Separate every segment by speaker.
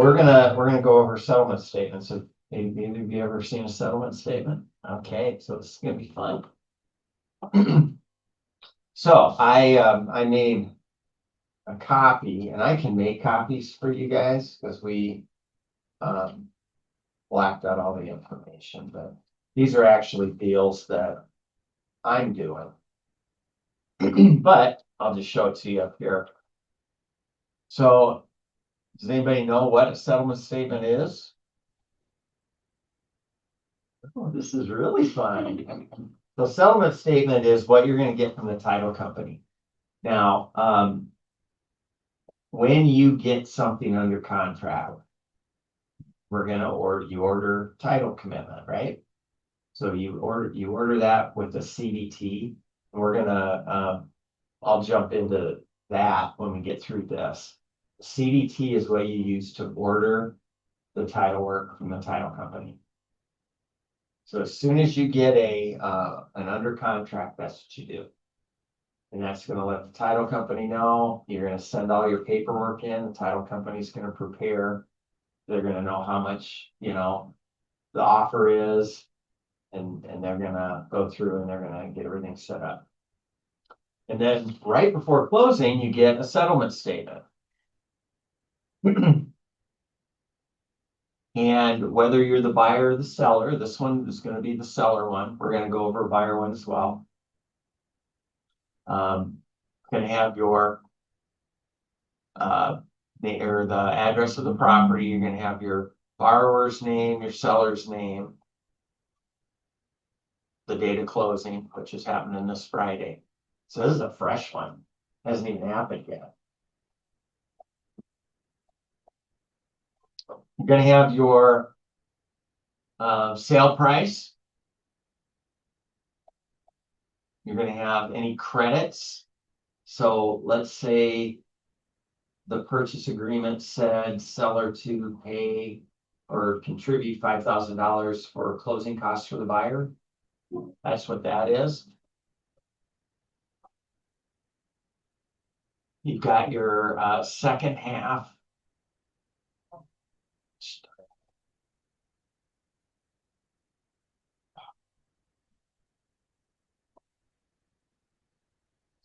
Speaker 1: we're gonna go over settlement statements. Have any of you ever seen a settlement statement? Okay, so this is gonna be fun. So I made a copy, and I can make copies for you guys because we blacked out all the information, but these are actually deals that I'm doing. But I'll just show it to you up here. So does anybody know what a settlement statement is? Oh, this is really fun. The settlement statement is what you're going to get from the title company. Now, when you get something under contract, we're going to order title commitment, right? So you order that with a CDT. We're gonna I'll jump into that when we get through this. CDT is what you use to order the title work from the title company. So as soon as you get an under contract, that's what you do. And that's going to let the title company know. You're going to send all your paperwork in. The title company's going to prepare. They're going to know how much, the offer is. And they're going to go through and they're going to get everything set up. And then right before closing, you get a settlement statement. And whether you're the buyer or the seller, this one is going to be the seller one. We're going to go over buyer one as well. Going to have your the address of the property. You're going to have your borrower's name, your seller's name, the date of closing, which is happening this Friday. So this is a fresh one. Hasn't even happened yet. You're going to have your sale price. You're going to have any credits. So let's say the purchase agreement said seller to pay or contribute $5,000 for closing costs for the buyer. That's what that is. You've got your second half.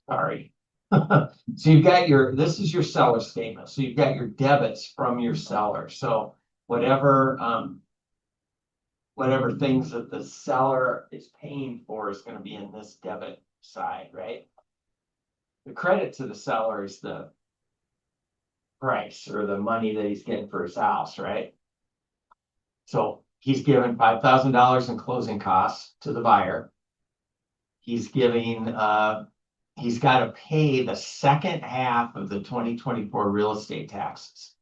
Speaker 1: Sorry. So you've got this is your seller statement. So you've got your debits from your seller. So whatever things that the seller is paying for is going to be in this debit side, right? The credit to the seller is the price or the money that he's getting for his house, right? So he's given $5,000 in closing costs to the buyer. He's giving he's got to pay the second half of the 2024 real estate taxes.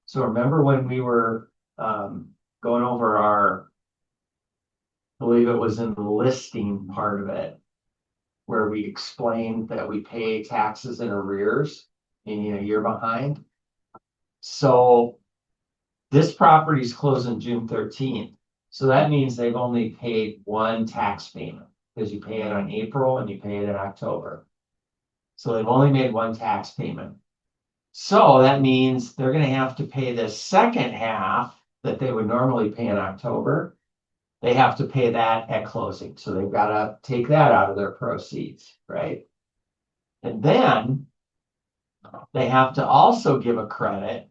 Speaker 1: So remember when we were going over I believe it was in the listing part of it, where we explained that we pay taxes in arrears, meaning a year behind. So this property is closing June 13th. So that means they've only paid one tax payment because you pay it on April and you pay it in October. So they've only made one tax payment. So that means they're going to have to pay the second half that they would normally pay in October. They have to pay that at closing. So they've got to take that out of their proceeds, right? And then they have to also give a credit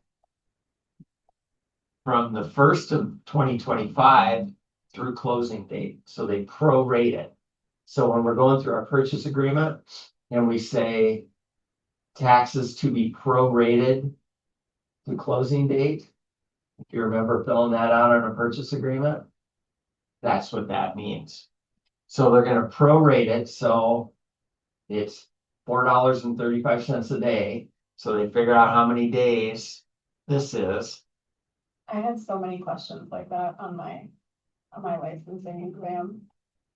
Speaker 1: from the 1st of 2025 through closing date. So they prorate it. So when we're going through our purchase agreement and we say taxes to be prorated to closing date, if you remember filling that out on a purchase agreement, that's what that means. So they're going to prorate it. So it's $4.35 a day. So they figure out how many days this is.
Speaker 2: I had so many questions like that on my licensing exam.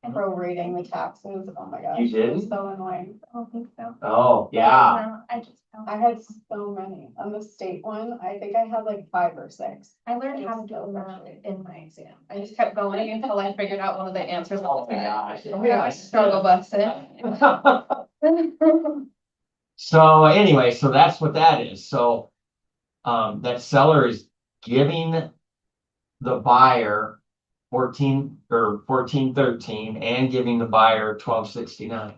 Speaker 2: Prorating the taxes. Oh my gosh.
Speaker 1: You did?
Speaker 2: It's so annoying. I don't think so.
Speaker 1: Oh, yeah.
Speaker 2: No, I had so many. On the state one, I think I had like 5 or 6.
Speaker 3: I learned how to do it in my exam. I just kept going until I figured out one of the answers.
Speaker 1: Oh my gosh.
Speaker 3: I struggle busted.
Speaker 1: So anyway, so that's what that is. So that seller is giving the buyer 1413 and giving the buyer 1269.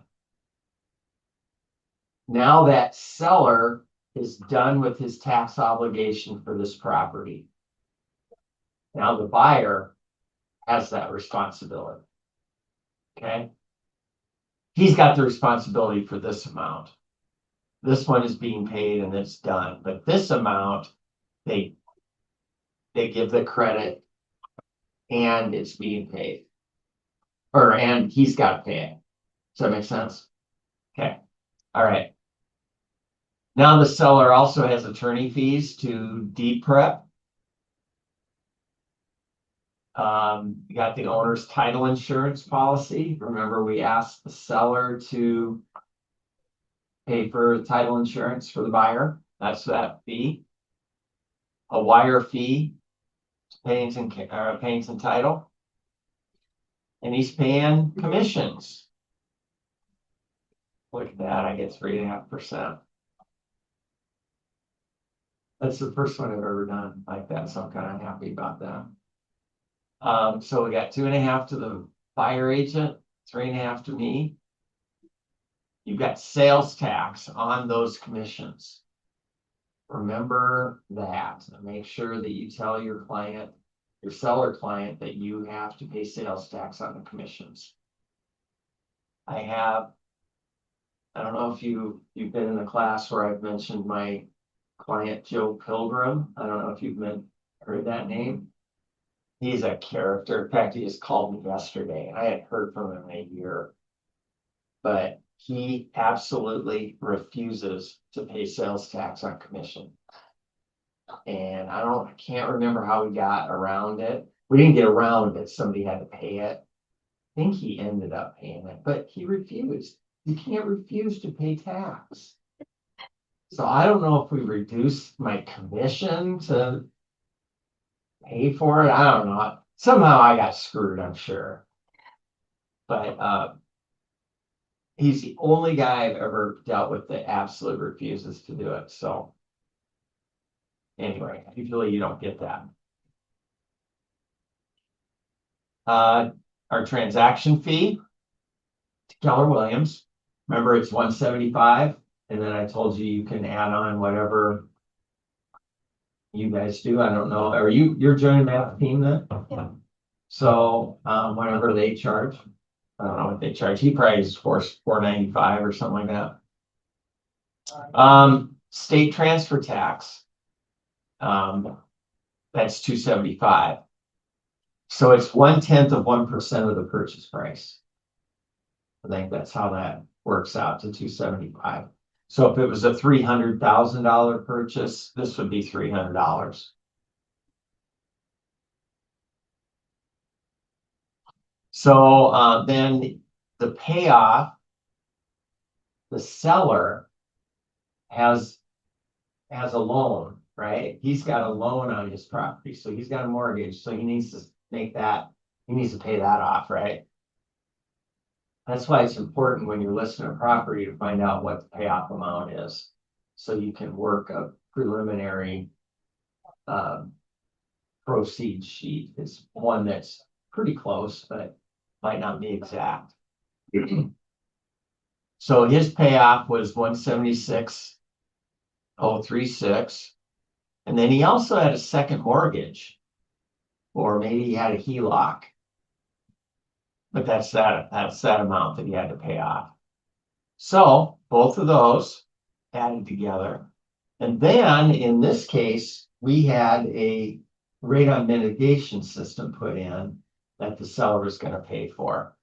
Speaker 1: Now that seller is done with his tax obligation for this property. Now the buyer has that responsibility. Okay? He's got the responsibility for this amount. This one is being paid and it's done, but this amount, they give the credit and it's being paid. And he's got to pay it. Does that make sense? Okay, all right. Now the seller also has attorney fees to deed prep. You got the owner's title insurance policy. Remember, we asked the seller to pay for title insurance for the buyer. That's that fee. A wire fee, payments and title. And he's paying commissions. Look at that, I get 3.5%. That's the first one I've ever done like that, so I'm kind of happy about that. So we got 2.5 to the buyer agent, 3.5 to me. You've got sales tax on those commissions. Remember that, and make sure that you tell your client, your seller client, that you have to pay sales tax on the commissions. I don't know if you've been in the class where I've mentioned my client, Joe Pilgrim. I don't know if you've heard that name. He's a character. In fact, he just called me yesterday and I hadn't heard from him in a year. But he absolutely refuses to pay sales tax on commission. And I can't remember how we got around it. We didn't get around it. Somebody had to pay it. I think he ended up paying it, but he refused. You can't refuse to pay tax. So I don't know if we reduced my commission to pay for it. I don't know. Somehow I got screwed, I'm sure. But he's the only guy I've ever dealt with that absolutely refuses to do it. So anyway, usually you don't get that. Our transaction fee to Keller Williams. Remember, it's $175. And then I told you you can add on whatever you guys do. I don't know. Are you're joining that team then?
Speaker 3: Yeah.
Speaker 1: So whatever they charge. I don't know what they charge. He probably is $495 or something like that. State transfer tax. That's $275. So it's 1/10 of 1% of the purchase price. I think that's how that works out to $275. So if it was a $300,000 purchase, this would be $300. So then the payoff, the seller has a loan, right? He's got a loan on his property, so he's got a mortgage, so he needs to pay that off, right? That's why it's important when you're listing a property to find out what the payoff amount is. So you can work a preliminary proceed sheet. It's one that's pretty close, but might not be exact. So his payoff was 176,036. And then he also had a second mortgage, or maybe he had a HELOC. But that's that amount that he had to pay off. So both of those added together. And then in this case, we had a radon mitigation system put in that the seller was going to pay for.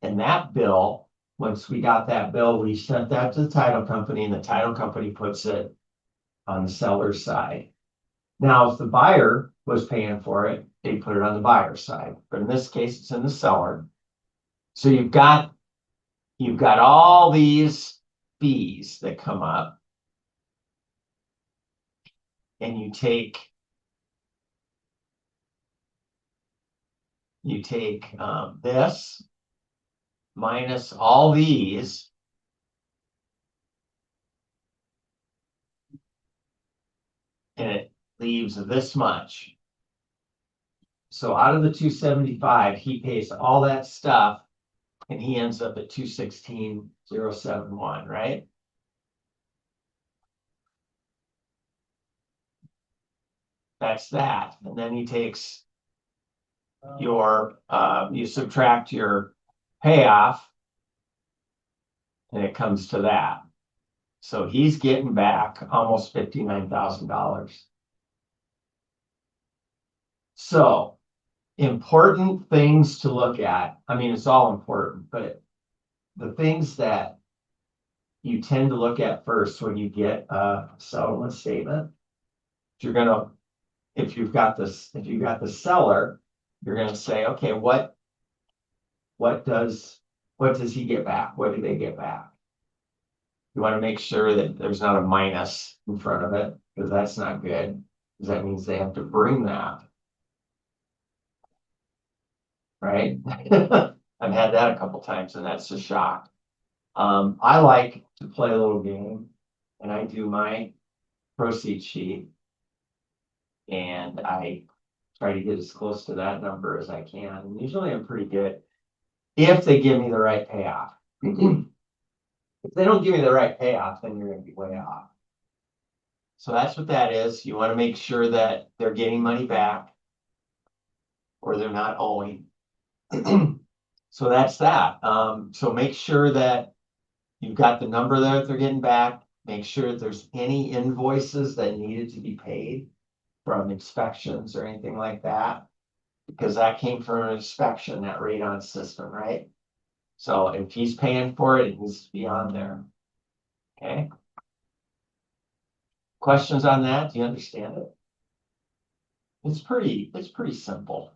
Speaker 1: And that bill, once we got that bill, we sent that to the title company, and the title company puts it on the seller's side. Now, if the buyer was paying for it, they put it on the buyer's side. But in this case, it's in the seller. So you've got all these fees that come up, and you take this minus all these, and leaves this much. So out of the 275, he pays all that stuff and he ends up at 216,071, right? That's that. And then he takes your, you subtract your payoff. And it comes to that. So he's getting back almost $59,000. So important things to look at. I mean, it's all important, but the things that you tend to look at first when you get a settlement statement, if you've got the seller, you're gonna say, okay, what does he get back? What do they get back? You want to make sure that there's not a minus in front of it, because that's not good, because that means they have to bring that. Right? I've had that a couple times and that's a shock. I like to play a little game and I do my proceed sheet. And I try to get as close to that number as I can. And usually I'm pretty good if they give me the right payoff. If they don't give me the right payoff, then you're gonna be way off. So that's what that is. You want to make sure that they're getting money back or they're not owing. So that's that. So make sure that you've got the number that they're getting back. Make sure if there's any invoices that needed to be paid from inspections or anything like that, because that came from an inspection, that radon system, right? So if he's paying for it, it needs to be on there. Okay. Questions on that? Do you understand it? It's pretty simple.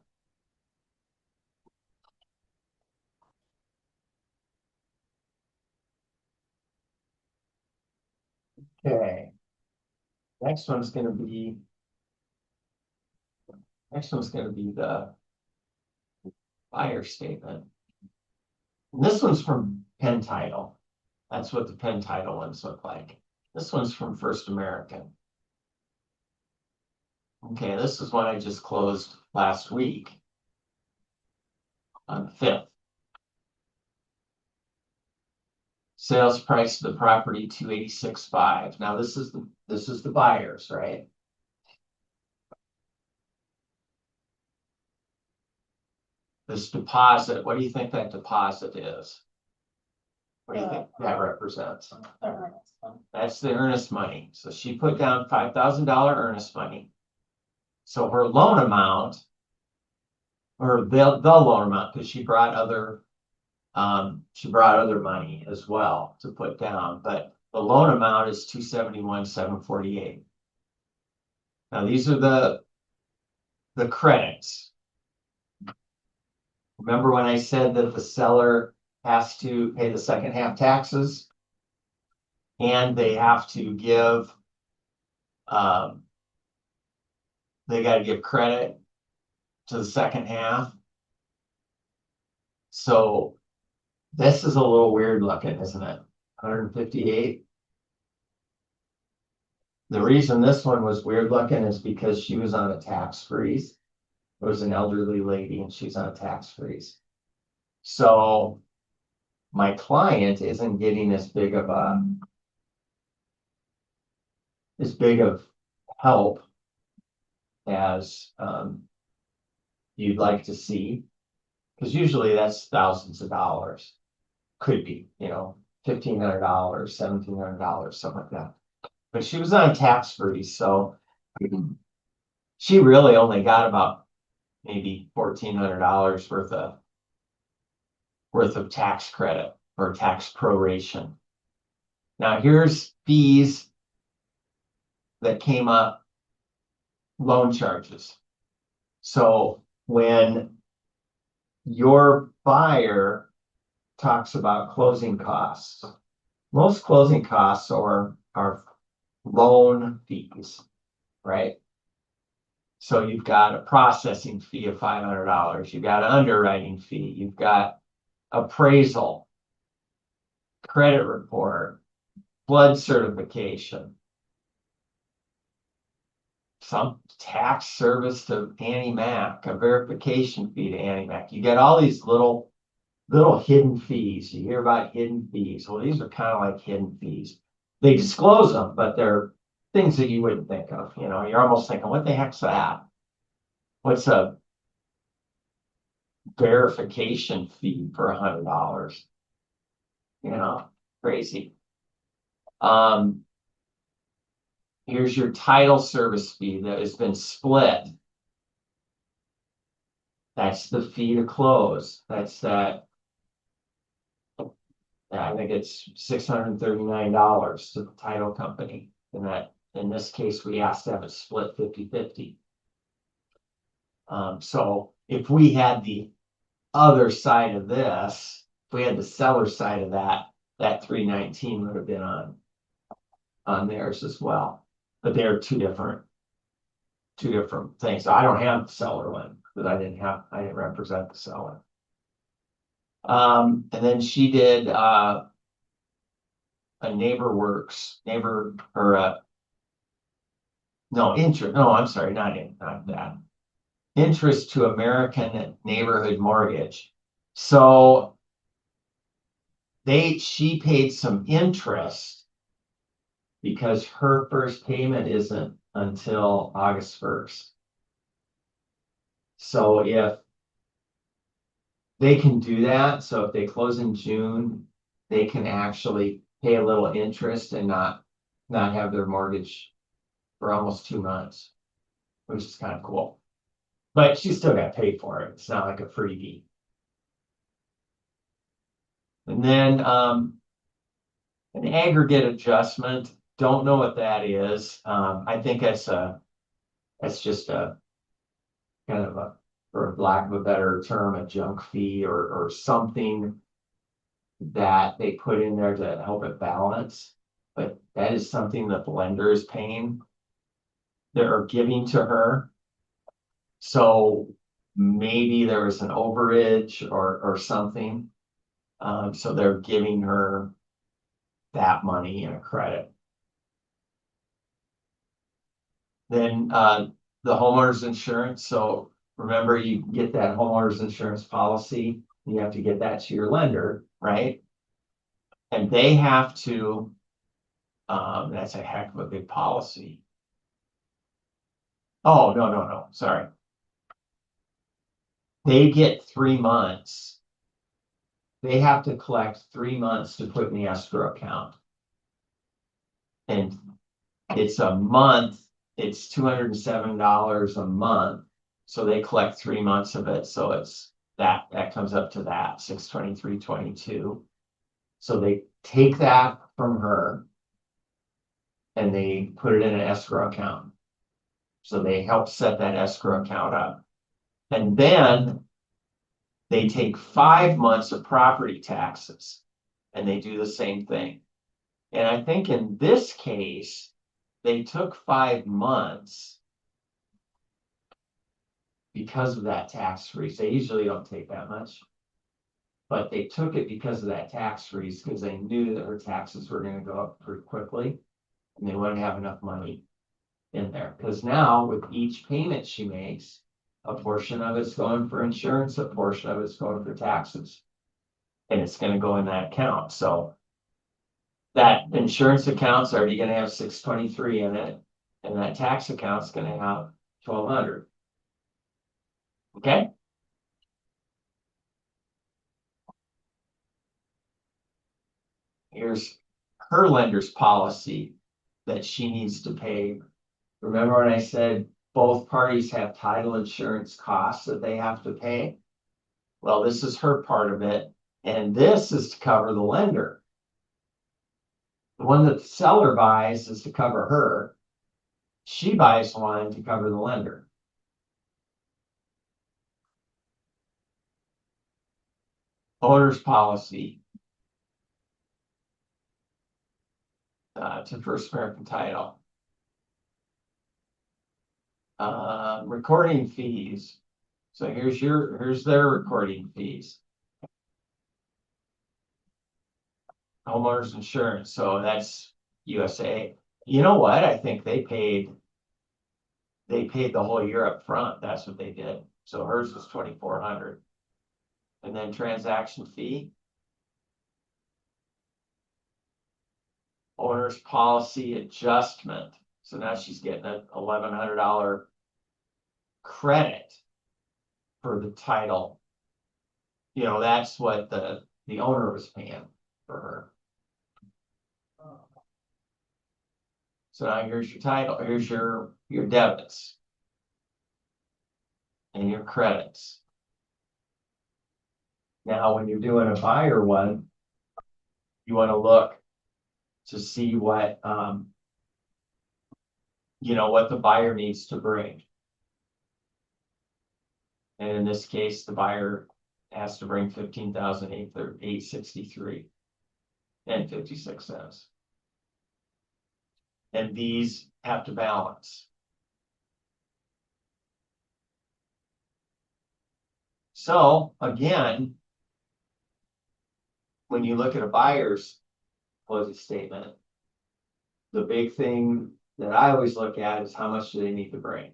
Speaker 1: Okay. Next one's gonna be the buyer statement. And this one's from Penn Title. That's what the Penn Title ones look like. This one's from First American. Okay, this is one I just closed last week on the 5th. Sales price of the property 286.5. Now this is the buyers, right? This deposit, what do you think that deposit is? What do you think that represents? That's the earnest money. So she put down $5,000 earnest money. So her loan amount, or the loan amount, because she brought other money as well to put down, but the loan amount is $271,748. Now these are the credits. Remember when I said that the seller has to pay the second half taxes? And they have to give, they got to give credit to the second half. So this is a little weird looking, isn't it? 158. The reason this one was weird looking is because she was on a tax freeze. It was an elderly lady and she's on a tax freeze. So my client isn't getting as big of help as you'd like to see, because usually that's thousands of dollars. Could be, $1,500, $1,700, something like that. But she was on tax freeze, so she really only got about maybe $1,400 worth of tax credit or tax proration. Now here's fees that came up, loan charges. So when your buyer talks about closing costs, most closing costs are loan fees, right? So you've got a processing fee of $500. You've got an underwriting fee. You've got appraisal, credit report, flood certification. some tax service to Annie Mac, a verification fee to Annie Mac. You get all these little hidden fees. You hear about hidden fees. Well, these are kind of like hidden fees. They disclose them, but they're things that you wouldn't think of. You know, you're almost thinking, what the heck's that? What's a verification fee for $100? You know, crazy. Here's your title service fee that has been split. That's the fee to close. That's that. I think it's $639 to the title company. And that, in this case, we asked to have it split 50-50. So if we had the other side of this, if we had the seller side of that, that 319 would have been on theirs as well. But they're two different things. So I don't have the seller one because I didn't represent the seller. And then she did a interest. No, I'm sorry, not that. Interest to American Neighborhood Mortgage. So she paid some interest because her first payment isn't until August 1st. So if they can do that, so if they close in June, they can actually pay a little interest and not have their mortgage for almost 2 months, which is kind of cool. But she still got paid for it. It's not like a freebie. And then an aggregate adjustment. Don't know what that is. I think that's just a kind of a, for lack of a better term, a junk fee or something that they put in there to help it balance. But that is something that the lender is paying. They're giving to her. So maybe there was an overage or something. So they're giving her that money in a credit. Then the homeowner's insurance. So remember, you get that homeowner's insurance policy. You have to get that to your lender, right? And they have to, that's a heck of a big policy. Oh, no, sorry. They get 3 months. They have to collect 3 months to put in the escrow account. And it's a month, it's $207 a month. So they collect 3 months of it. So it's that comes up to that $623.22. So they take that from her and they put it in an escrow account. So they help set that escrow account up. And then they take 5 months of property taxes and they do the same thing. And I think in this case, they took 5 months because of that tax freeze. They usually don't take that much. But they took it because of that tax freeze because they knew that her taxes were going to go up pretty quickly. And they wouldn't have enough money in there. Because now with each payment she makes, a portion of it's going for insurance, a portion of it's going for taxes. And it's going to go in that account. So that insurance account's already going to have 623 in it. And that tax account's going to have 1,200. Okay? Here's her lender's policy that she needs to pay. Remember when I said both parties have title insurance costs that they have to pay? Well, this is her part of it. And this is to cover the lender. The one that the seller buys is to cover her. She buys one to cover the lender. Owner's policy to First American Title. Recording fees. So here's their recording fees. Homeowners insurance. So that's USA. You know what? I think they paid they paid the whole year up front. That's what they did. So hers was 2,400. And then transaction fee. Owner's policy adjustment. So now she's getting a $1,100 credit for the title. You know, that's what the owner was paying for her. So now here's your title, here's your debits. And your credits. Now, when you're doing a buyer one, you want to look to see what, you know, what the buyer needs to bring. And in this case, the buyer has to bring $15,863 and 56 cents. And these have to balance. So again, when you look at a buyer's closing statement, the big thing that I always look at is how much do they need to bring?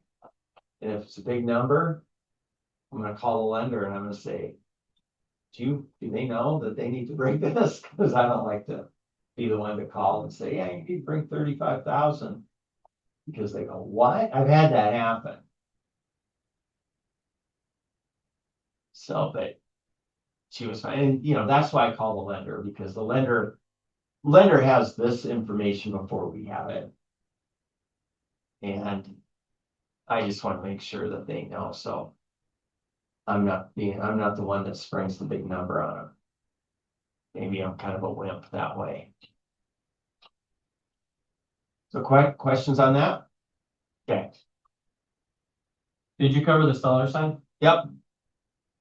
Speaker 1: And if it's a big number, I'm gonna call the lender and I'm gonna say, do they know that they need to bring this? Because I don't like to be the one to call and say, yeah, you need to bring 35,000. Because they go, what? I've had that happen. So, but she was fine. And, you know, that's why I call the lender, because the lender has this information before we have it. And I just want to make sure that they know. So I'm not the one that springs the big number on them. Maybe I'm kind of a wimp that way. So questions on that? Okay.
Speaker 4: Did you cover the seller side?
Speaker 1: Yep.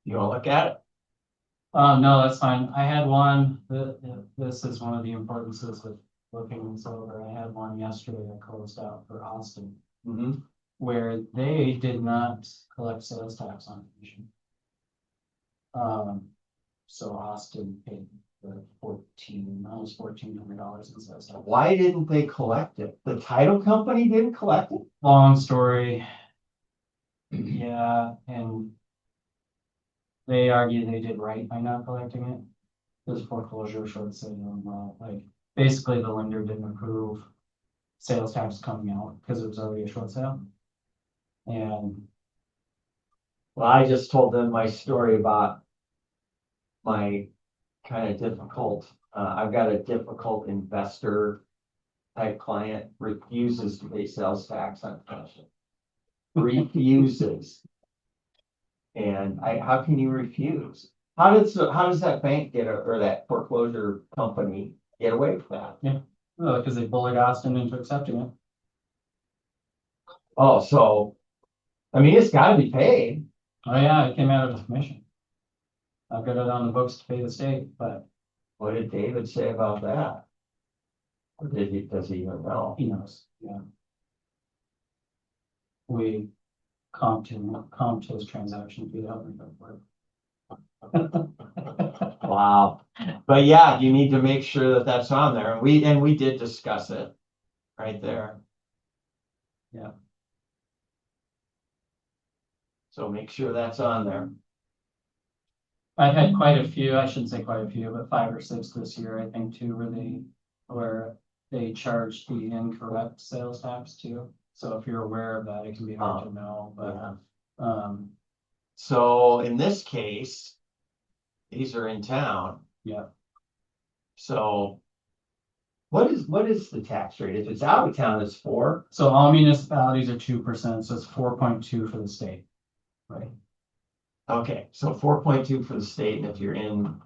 Speaker 1: You want to look at it?
Speaker 4: No, that's fine. I had one, this is one of the importances of looking this over. I had one yesterday that closed out for Austin,
Speaker 1: Mm-hmm.
Speaker 4: where they did not collect sales tax on commission. So Austin paid the almost $1,400 in sales tax.
Speaker 1: Why didn't they collect it? The title company didn't collect it?
Speaker 4: Long story. Yeah, and they argue they did right by not collecting it. There's foreclosure, short sale, like basically the lender didn't approve sales tax coming out because it was already a short sale. And
Speaker 1: Well, I just told them my story about my kind of difficult, I've got a difficult investor type client, refuses to pay sales tax on commission. Refuses. And how can you refuse? How does that bank or that foreclosure company get away with that?
Speaker 4: because they bullied Austin into accepting it.
Speaker 1: Oh, so, I mean, it's gotta be paid.
Speaker 4: Oh yeah, it came out of the commission. I've got it on the books to pay the state, but
Speaker 1: What did David say about that? Or does he even know?
Speaker 4: he knows, yeah. We comped his transaction fee out and go for it.
Speaker 1: Wow. But yeah, you need to make sure that that's on there. And we did discuss it right there.
Speaker 4: Yeah.
Speaker 1: So make sure that's on there.
Speaker 4: I've had quite a few, I shouldn't say quite a few, but 5 or 6 this year, I think too, where they charged the incorrect sales tax too. So if you're aware of that, it can be hard to know, but,
Speaker 1: So in this case, these are in town.
Speaker 4: yeah.
Speaker 1: So what is the tax rate? If it's out of town, it's 4.
Speaker 4: So all municipalities are 2%, so it's 4.2 for the state, right?
Speaker 1: Okay, so 4.2 for the state, and if you're in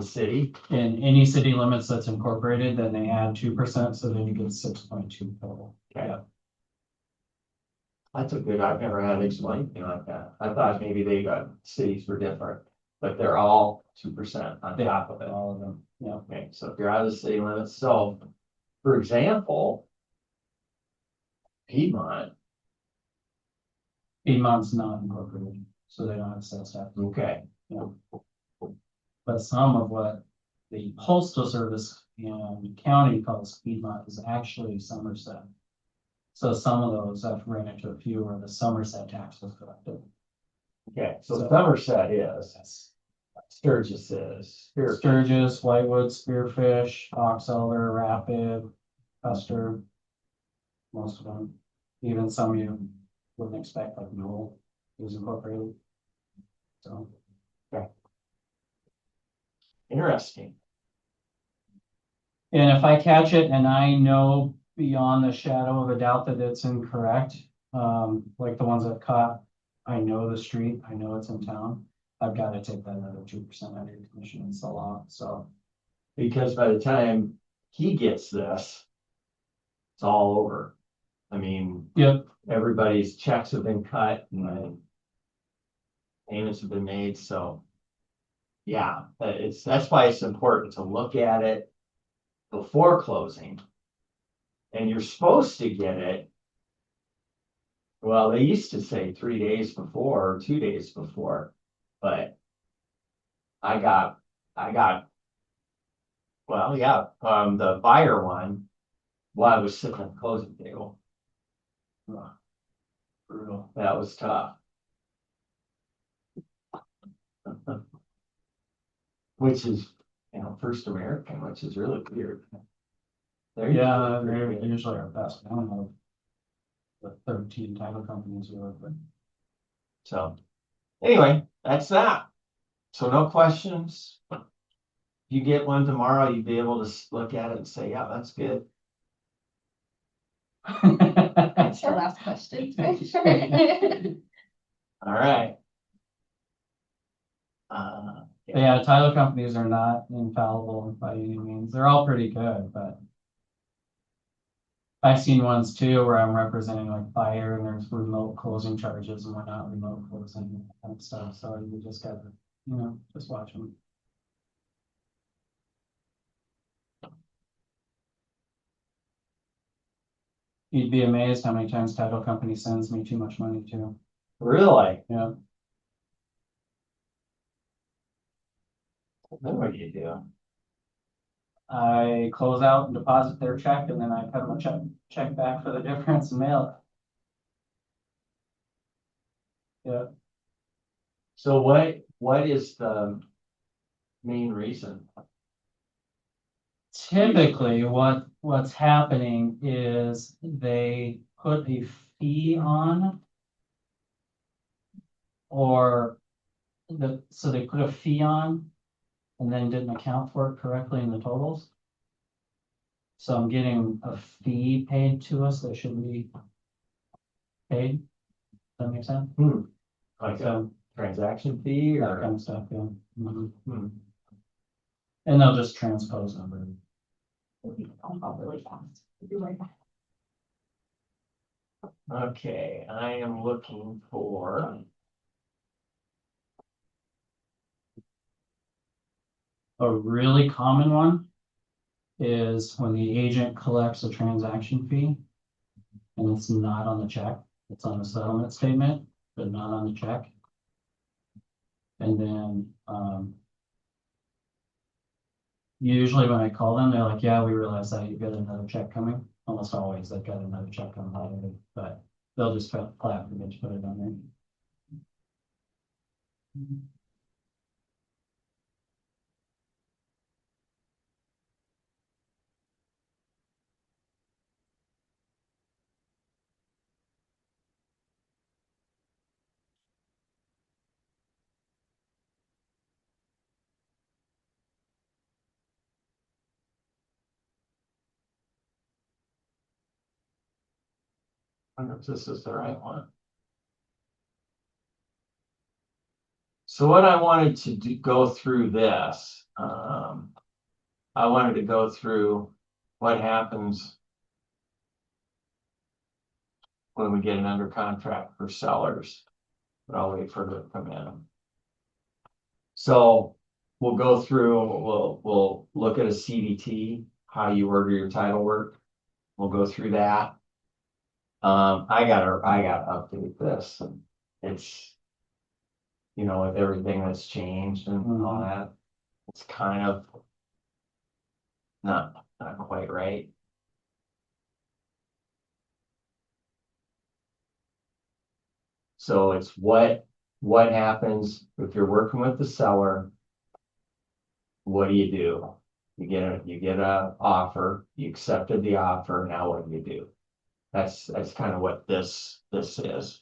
Speaker 1: city,
Speaker 4: In any city limits that's incorporated, then they add 2%, so then you get 6.2 total.
Speaker 1: okay.
Speaker 4: Yeah.
Speaker 1: That's a good, I've never had anything like that. I thought maybe cities were different, but they're all 2% on top of it.
Speaker 4: All of them, yeah.
Speaker 1: Okay, so if you're out of the city limits, so, for example, Piedmont,
Speaker 4: Piedmont's not incorporated, so they don't have sales tax.
Speaker 1: okay,
Speaker 4: But some of what the postal service and county calls Piedmont is actually Somerset. So some of those I've ran into a few where the Somerset tax was collected.
Speaker 1: Okay, so
Speaker 4: So-
Speaker 1: Somerset is, Sturgis is. Spearfish.
Speaker 4: Sturgis, Whitewood, Spearfish, Ox Elder, Rapid, Custer. Most of them, even some you wouldn't expect, like Knoll is incorporated. So,
Speaker 1: Interesting.
Speaker 4: and if I catch it and I know beyond the shadow of a doubt that it's incorrect, like the ones I've caught, I know the street, I know it's in town. I've got to take that other 2% out of your commission, it's a lot, so.
Speaker 1: Because by the time he gets this, it's all over. I mean,
Speaker 4: Yep.
Speaker 1: everybody's checks have been cut and payments have been made, so. Yeah, that's why it's important to look at it before closing. And you're supposed to get it. Well, they used to say 3 days before or 2 days before, but I got, well, yeah, the buyer one, while I was sitting at the closing table. Ugh, brutal, that was tough. Which is, First American, which is really weird. They're
Speaker 4: Yeah,
Speaker 1: usually
Speaker 4: they're
Speaker 1: pretty good.
Speaker 4: usually our best one of the 13 title companies we work with.
Speaker 1: So, anyway, that's that. So no questions. If you get one tomorrow, you'd be able to look at it and say, yeah, that's good.
Speaker 3: That's your last question.
Speaker 1: All right.
Speaker 4: Yeah, title companies are not infallible by any means. They're all pretty good, but I've seen ones too where I'm representing like buyer and there's remote closing charges and whatnot, remote closing and stuff. So you just gotta, just watch them. You'd be amazed how many times title company sends me too much money too.
Speaker 1: Really?
Speaker 4: Yeah.
Speaker 1: Then what do you do?
Speaker 4: I close out and deposit their check and then I cut them a check back for the difference and mail it. Yeah.
Speaker 1: So what is the main reason?
Speaker 4: Typically, what's happening is they put a fee on. Or so they put a fee on. And then didn't account for it correctly in the totals. So I'm getting a fee paid to us that should be paid. Does that make sense?
Speaker 1: Like a
Speaker 4: So
Speaker 1: transaction fee
Speaker 4: that
Speaker 1: or?
Speaker 4: kind of stuff, yeah. Mhm.
Speaker 1: Hmm.
Speaker 4: And they'll just transpose over.
Speaker 3: I'll really fast. Be right back.
Speaker 1: Okay, I am looking for.
Speaker 4: A really common one is when the agent collects a transaction fee and it's not on the check, it's on the settlement statement, but not on the check. And then, usually when I call them, they're like, yeah, we realize that you've got another check coming. Almost always they've got another check coming already, but they'll just flat forget to put it on there.
Speaker 1: I wonder if this is the right one. So what I wanted to do, go through this, I wanted to go through what happens when we get an under contract for sellers, but I'll wait for it to come in. So we'll go through, we'll look at a CDT, how you order your title work. We'll go through that. I gotta update this. It's, with everything that's changed and all that, it's kind of not quite right. So it's what happens if you're working with the seller? What do? You get a offer, you accepted the offer, now what do? That's kind of what this is.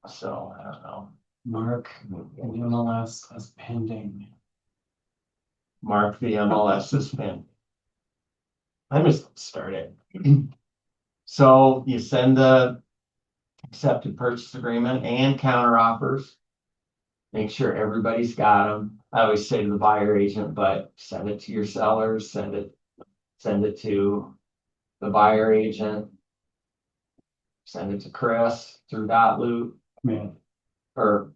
Speaker 1: So, I don't know.
Speaker 4: Mark, MLS as pending.
Speaker 1: Mark the MLS is pinned. I just started. So you send the accepted purchase agreement and counter offers. Make sure everybody's got them. I always say to the buyer agent, but send it to your sellers, send it to the buyer agent. Send it to Chris through Dotloop
Speaker 4: Man.
Speaker 1: or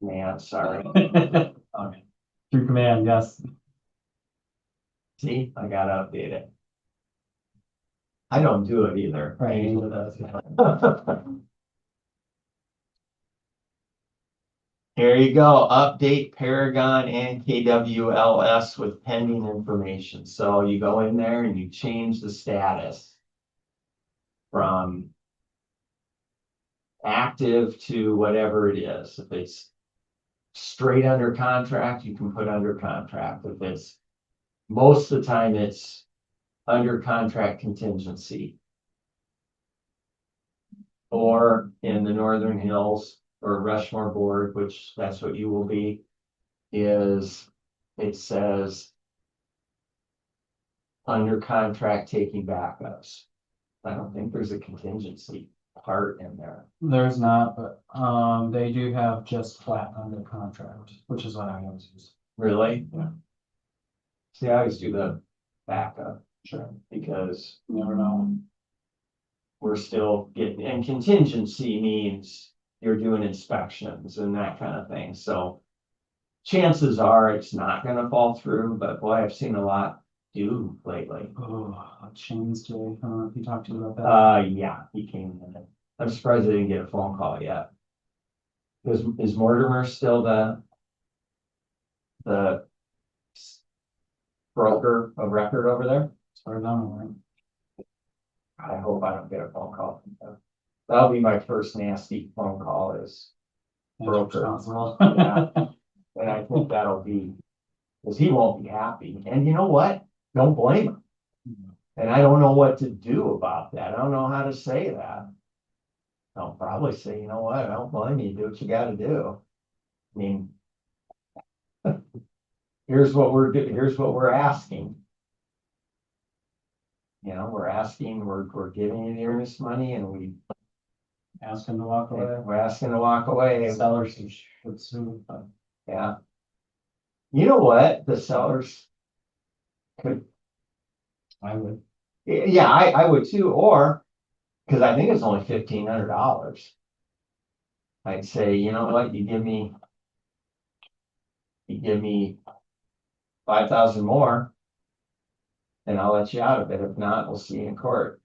Speaker 1: man, sorry.
Speaker 4: Okay. Through command, yes.
Speaker 1: See, I gotta update it. I don't do it either.
Speaker 4: Right.
Speaker 1: Angela does. Here you go, update Paragon and KWLS with pending information. So you go in there and you change the status from active to whatever it is. If it's straight under contract, you can put under contract. If it's, most of the time it's under contract contingency. Or in the Northern Hills or Rushmore board, which that's what you will be, is it says under contract taking backups. I don't think there's a contingency part in there.
Speaker 4: There's not, but they do have just flat under contract, which is what I always use.
Speaker 1: Really?
Speaker 4: Yeah.
Speaker 1: See, I always do the backup
Speaker 4: Sure.
Speaker 1: because
Speaker 4: You never know.
Speaker 1: we're still getting, and contingency means you're doing inspections and that kind of thing, so. Chances are it's not gonna fall through, but boy, I've seen a lot do lately.
Speaker 4: Oh, Shane's Jay, he talked to you about that.
Speaker 1: Yeah, he came in. I'm surprised I didn't get a phone call yet. Is Mortimer still the broker of record over there?
Speaker 4: As far as I'm aware.
Speaker 1: I hope I don't get a phone call from him. That'll be my first nasty phone call is,
Speaker 4: That's
Speaker 1: Broker.
Speaker 4: responsible.
Speaker 1: Yeah. and I think that'll be, because he won't be happy. And you know what? Don't blame him. And I don't know what to do about that. I don't know how to say that. I'll probably say, you know what? I don't blame you. Do what you gotta do. I mean, here's what we're asking. You know, we're asking, we're giving you the earnest money and
Speaker 4: Ask him to walk away.
Speaker 1: we're asking to walk away.
Speaker 4: Sellers should sue, but
Speaker 1: Yeah. You know what? The sellers could,
Speaker 4: I would.
Speaker 1: yeah, I would too, or, cause I think it's only $1,500. I'd say, you know what, you give me 5,000 more. And I'll let you out of it. If not, we'll see you in court.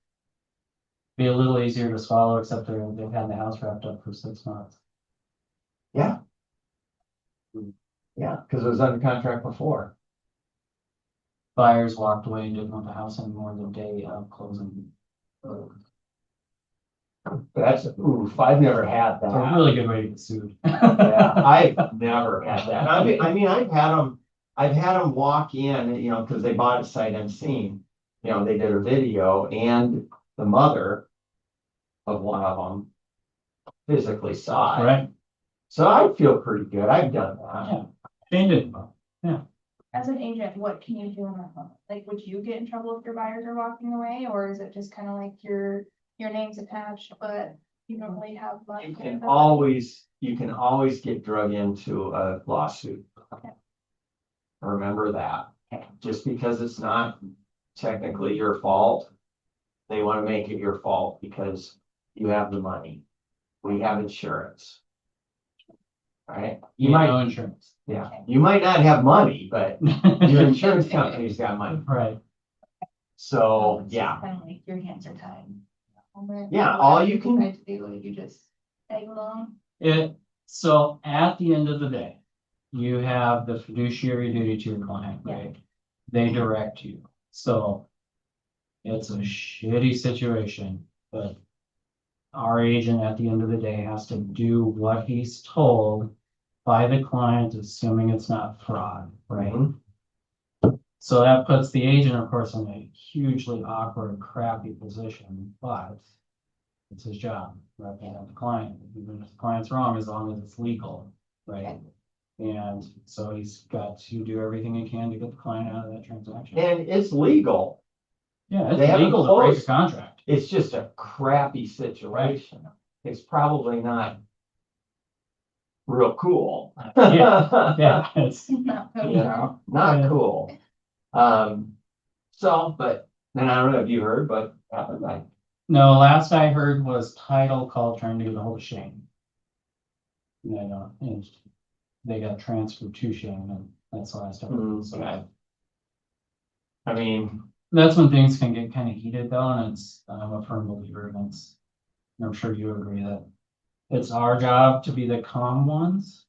Speaker 4: Be a little easier to swallow, except they've had the house wrapped up for 6 months.
Speaker 1: Yeah. Yeah, cause it was under contract before.
Speaker 4: Buyers walked away and didn't want the house anymore the day of closing.
Speaker 1: That's, oof, I've never had
Speaker 4: It's a
Speaker 1: that.
Speaker 4: really good way to get sued.
Speaker 1: Yeah, I've never had that. I mean, I've had them walk in, you know, cause they bought it sight unseen. You know, they did a video and the mother of one of them physically saw it.
Speaker 4: Right?
Speaker 1: So I feel pretty good. I've done that.
Speaker 4: Yeah. Shane did.
Speaker 3: As an agent, what can you do in that moment? Like, would you get in trouble if your buyers are walking away, or is it just kind of like your name's attached, but you don't really have much?
Speaker 1: You can always get drug into a lawsuit.
Speaker 3: Okay.
Speaker 1: Remember that. Just because it's not technically your fault, they want to make it your fault because you have the money. We have insurance. Right? You
Speaker 4: No
Speaker 1: might,
Speaker 4: insurance.
Speaker 1: yeah, you might not have money, but your insurance company's got money.
Speaker 4: Right.
Speaker 1: So,
Speaker 3: It's
Speaker 1: yeah,
Speaker 3: Kind of like your hands are tied.
Speaker 1: Yeah, all you can-
Speaker 3: Decide to do, you just tag along.
Speaker 4: So at the end of the day, you have the fiduciary duty to your client, right? They direct you. So It's a shitty situation, but our agent at the end of the day has to do what he's told by the client, assuming it's not fraud, right?
Speaker 1: Mhm.
Speaker 4: So that puts the agent, of course, in a hugely awkward, crappy position, but it's his job, represent the client, even if the client's wrong, as long as it's legal, right? And so he's got to do everything he can to get the client out of that transaction.
Speaker 1: And it's legal.
Speaker 4: Yeah,
Speaker 1: they
Speaker 4: it's
Speaker 1: haven't
Speaker 4: legal to break a
Speaker 1: closed.
Speaker 4: contract.
Speaker 1: It's just a crappy situation. It's probably not real cool.
Speaker 4: Yeah, it's,
Speaker 3: Not
Speaker 1: You
Speaker 3: good.
Speaker 1: know, not
Speaker 4: Yeah.
Speaker 1: cool. So, but then I don't know if you heard, but like,
Speaker 4: no, last I heard was title called trying to get a hold of Shane. And they got transferred to Shane, and that's the last I heard. So
Speaker 1: okay. I mean,
Speaker 4: that's when things can get kind of heated though, and I'm a firm believer, and I'm sure you agree that it's our job to be the calm ones.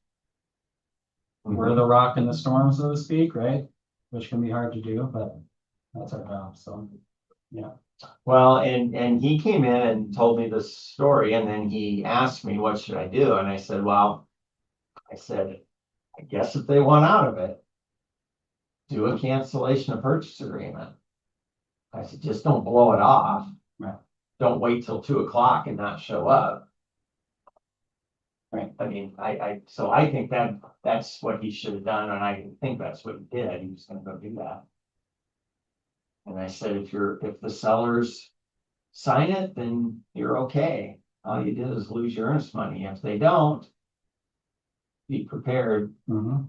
Speaker 4: We're the rock in the storm, so to speak, right? Which can be hard to do, but that's our job, so, yeah.
Speaker 1: well, and he came in and told me this story, and then he asked me, what should I do? And I said, I guess if they want out of it, do a cancellation of purchase agreement. I said, just don't blow it off.
Speaker 4: Right.
Speaker 1: Don't wait till 2 o'clock and not show up.
Speaker 4: Right.
Speaker 1: I mean, so I think that's what he should have done, and I think that's what he did. He was gonna go do that. And I said, if the sellers sign it, then you're okay. All you did is lose your earnest money. If they don't, be prepared
Speaker 4: Mhm.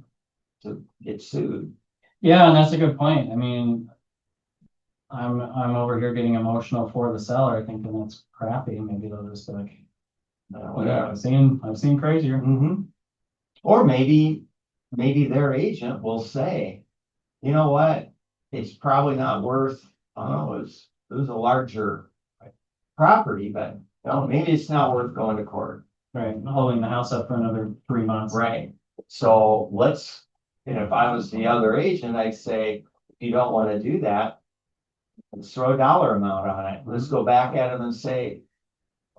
Speaker 1: to get sued.
Speaker 4: Yeah, and that's a good point. I mean, I'm over here getting emotional for the seller, thinking that's crappy. Maybe they'll just be like,
Speaker 1: Whatever.
Speaker 4: I've seen crazier.
Speaker 1: Mhm. Or maybe their agent will say, you know what, it's probably not worth, oh, it was a larger property, but no, maybe it's not worth going to court.
Speaker 4: Right, holding the house up for another 3 months.
Speaker 1: Right, so and if I was the other agent, I'd say, if you don't want to do that, let's throw a dollar amount on it. Let's go back at them and say,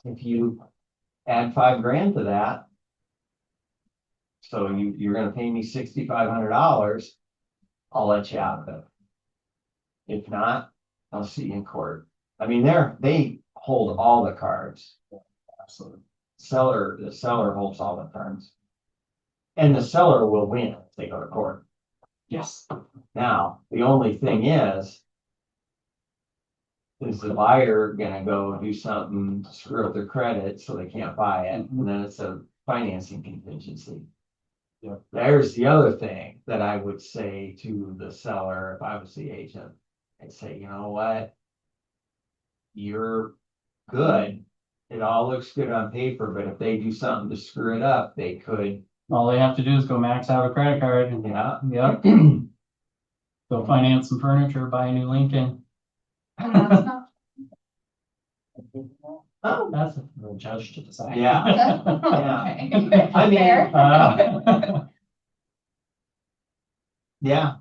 Speaker 1: if you add $5,000 to that, so you're gonna pay me $6,500, I'll let you out of it. If not, I'll see you in court. I mean, they hold all the cards.
Speaker 4: Absolutely.
Speaker 1: The seller holds all the cards. And the seller will win if they go to court.
Speaker 4: Yes.
Speaker 1: Now, the only thing is the buyer gonna go do something to screw up their credit so they can't buy it, and then it's a financing contingency.
Speaker 4: Yeah.
Speaker 1: There's the other thing that I would say to the seller if I was the agent. I'd say, you know what? You're good. It all looks good on paper, but if they do something to screw it up, they could,
Speaker 4: All they have to do is go max out a credit card and
Speaker 1: yeah.
Speaker 4: go finance some furniture, buy a new Lincoln.
Speaker 3: And that's not.
Speaker 1: Oh,
Speaker 4: That's for the judge to decide.
Speaker 1: Yeah.
Speaker 3: Okay.
Speaker 1: I mean,
Speaker 3: Fair.
Speaker 1: yeah.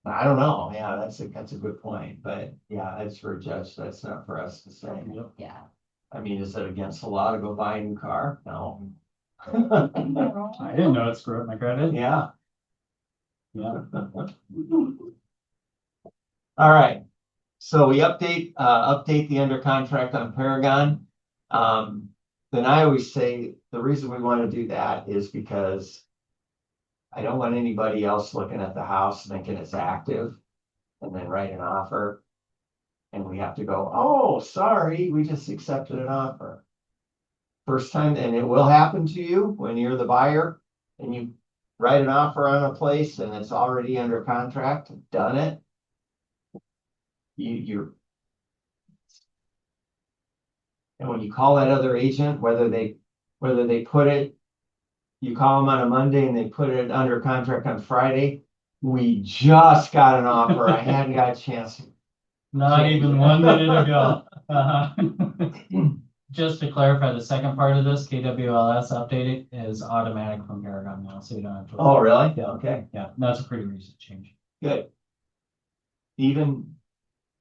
Speaker 1: I don't know. Yeah, that's a good point, but yeah, that's for a judge. That's not for us to say.
Speaker 4: Yep.
Speaker 3: Yeah.
Speaker 1: I mean, is it against the law to go buy a new car? No.
Speaker 4: I didn't know it screwed up my credit.
Speaker 1: Yeah.
Speaker 4: Yeah.
Speaker 1: All right. So we update the under contract on Paragon. Then I always say the reason we want to do that is because I don't want anybody else looking at the house thinking it's active and then write an offer. And we have to go, oh, sorry, we just accepted an offer. First time, and it will happen to you when you're the buyer and you write an offer on a place and it's already under contract, done it. You're. And when you call that other agent, whether they put it, you call them on a Monday and they put it under contract on Friday. We just got an offer. I hadn't got a chance.
Speaker 4: Not even 1 minute ago. Just to clarify, the second part of this, KWLS updating is automatic from Paragon now, so you don't have to.
Speaker 1: Oh, really?
Speaker 4: Yeah.
Speaker 1: Okay,
Speaker 4: Yeah, that's a pretty recent change.
Speaker 1: good. Even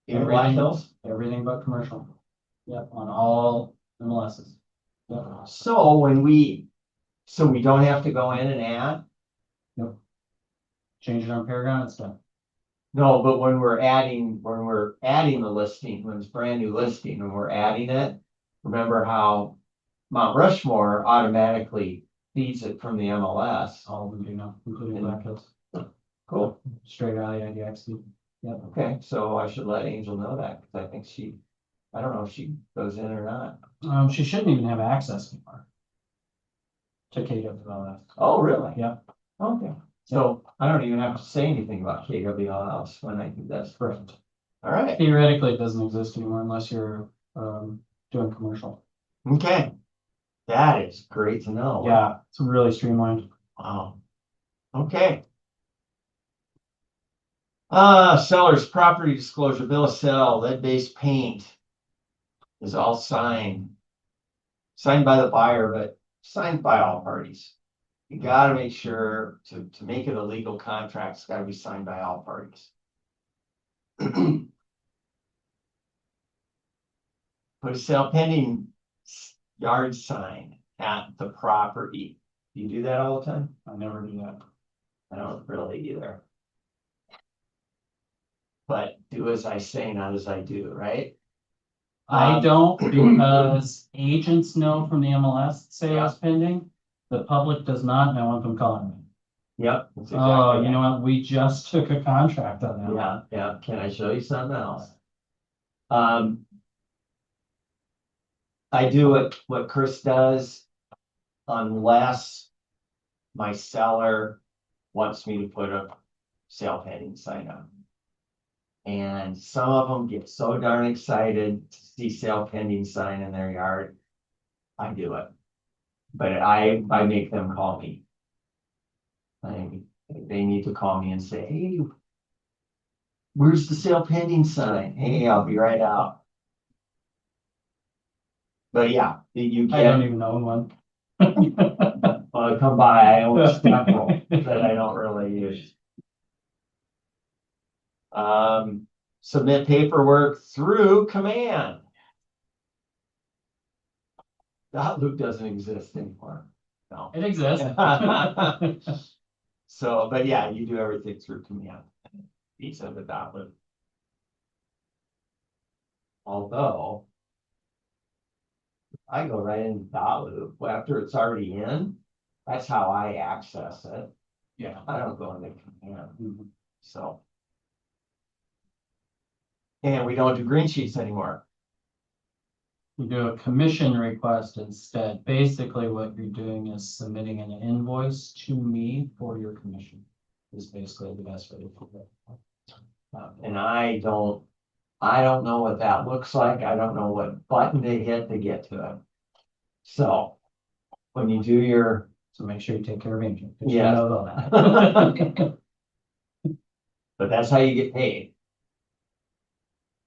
Speaker 1: In Black Hills?
Speaker 4: Everything but commercial. Yep, on all MLSs. Yep.
Speaker 1: So so we don't have to go in and add?
Speaker 4: Change it on Paragon, it's done.
Speaker 1: No, but when we're adding the listing, when it's brand new listing, and we're adding it, remember how Mount Rushmore automatically feeds it from the MLS?
Speaker 4: All of them do now, including Black Hills.
Speaker 1: Cool.
Speaker 4: Straight Valley IDX. Yep.
Speaker 1: Okay, so I should let Angel know that, because I think I don't know if she goes in or not.
Speaker 4: She shouldn't even have access anymore. To KWLS.
Speaker 1: Oh, really?
Speaker 4: Yeah.
Speaker 1: Okay, so I don't even have to say anything about KWLS when I do this.
Speaker 4: Correct.
Speaker 1: All right,
Speaker 4: Theoretically, it doesn't exist anymore unless you're doing commercial.
Speaker 1: okay. That is great to know.
Speaker 4: Yeah, it's really streamlined.
Speaker 1: Wow. Okay. Seller's property disclosure, bill of sale, lead-based paint is all signed. Signed by the buyer, but signed by all parties. You gotta make sure to make it a legal contract, it's gotta be signed by all parties. Put a sale pending yard sign at the property. Do you do that all the time?
Speaker 4: I never do that.
Speaker 1: I don't really either. But do as I say, not as I do, right?
Speaker 4: I don't because agents know from the MLS sales pending. The public does not know if I'm calling me.
Speaker 1: Yep. that's
Speaker 4: Oh,
Speaker 1: exactly
Speaker 4: you know
Speaker 1: right.
Speaker 4: what? We just took a contract on that.
Speaker 1: Yeah, yeah. Can I show you something else? I do what Chris does unless my seller wants me to put a sale pending sign on. And some of them get so darn excited to see sale pending sign in their yard. I do it. But I make them call me. They need to call me and say, hey, where's the sale pending sign? Hey, I'll be right out. But yeah, you
Speaker 4: I don't
Speaker 1: get,
Speaker 4: even own one.
Speaker 1: come by, I own several that I don't really use. Submit paperwork through Command. That loop doesn't exist anymore. No.
Speaker 4: It exists.
Speaker 1: So, but yeah, you do everything through Command. These are the dot loop. Although I go right into dot loop after it's already in. That's how I access it.
Speaker 4: Yeah.
Speaker 1: I don't go into Command.
Speaker 4: Mhm.
Speaker 1: So. And we don't do green sheets anymore.
Speaker 4: You do a commission request instead. Basically, what you're doing is submitting an invoice to me for your commission. Is basically the best way to do it.
Speaker 1: And I don't know what that looks like. I don't know what button to hit to get to it. So when you do your,
Speaker 4: So make sure you take care of Angel. 'Cause
Speaker 1: Yeah.
Speaker 4: You know all that.
Speaker 1: but that's how you get paid.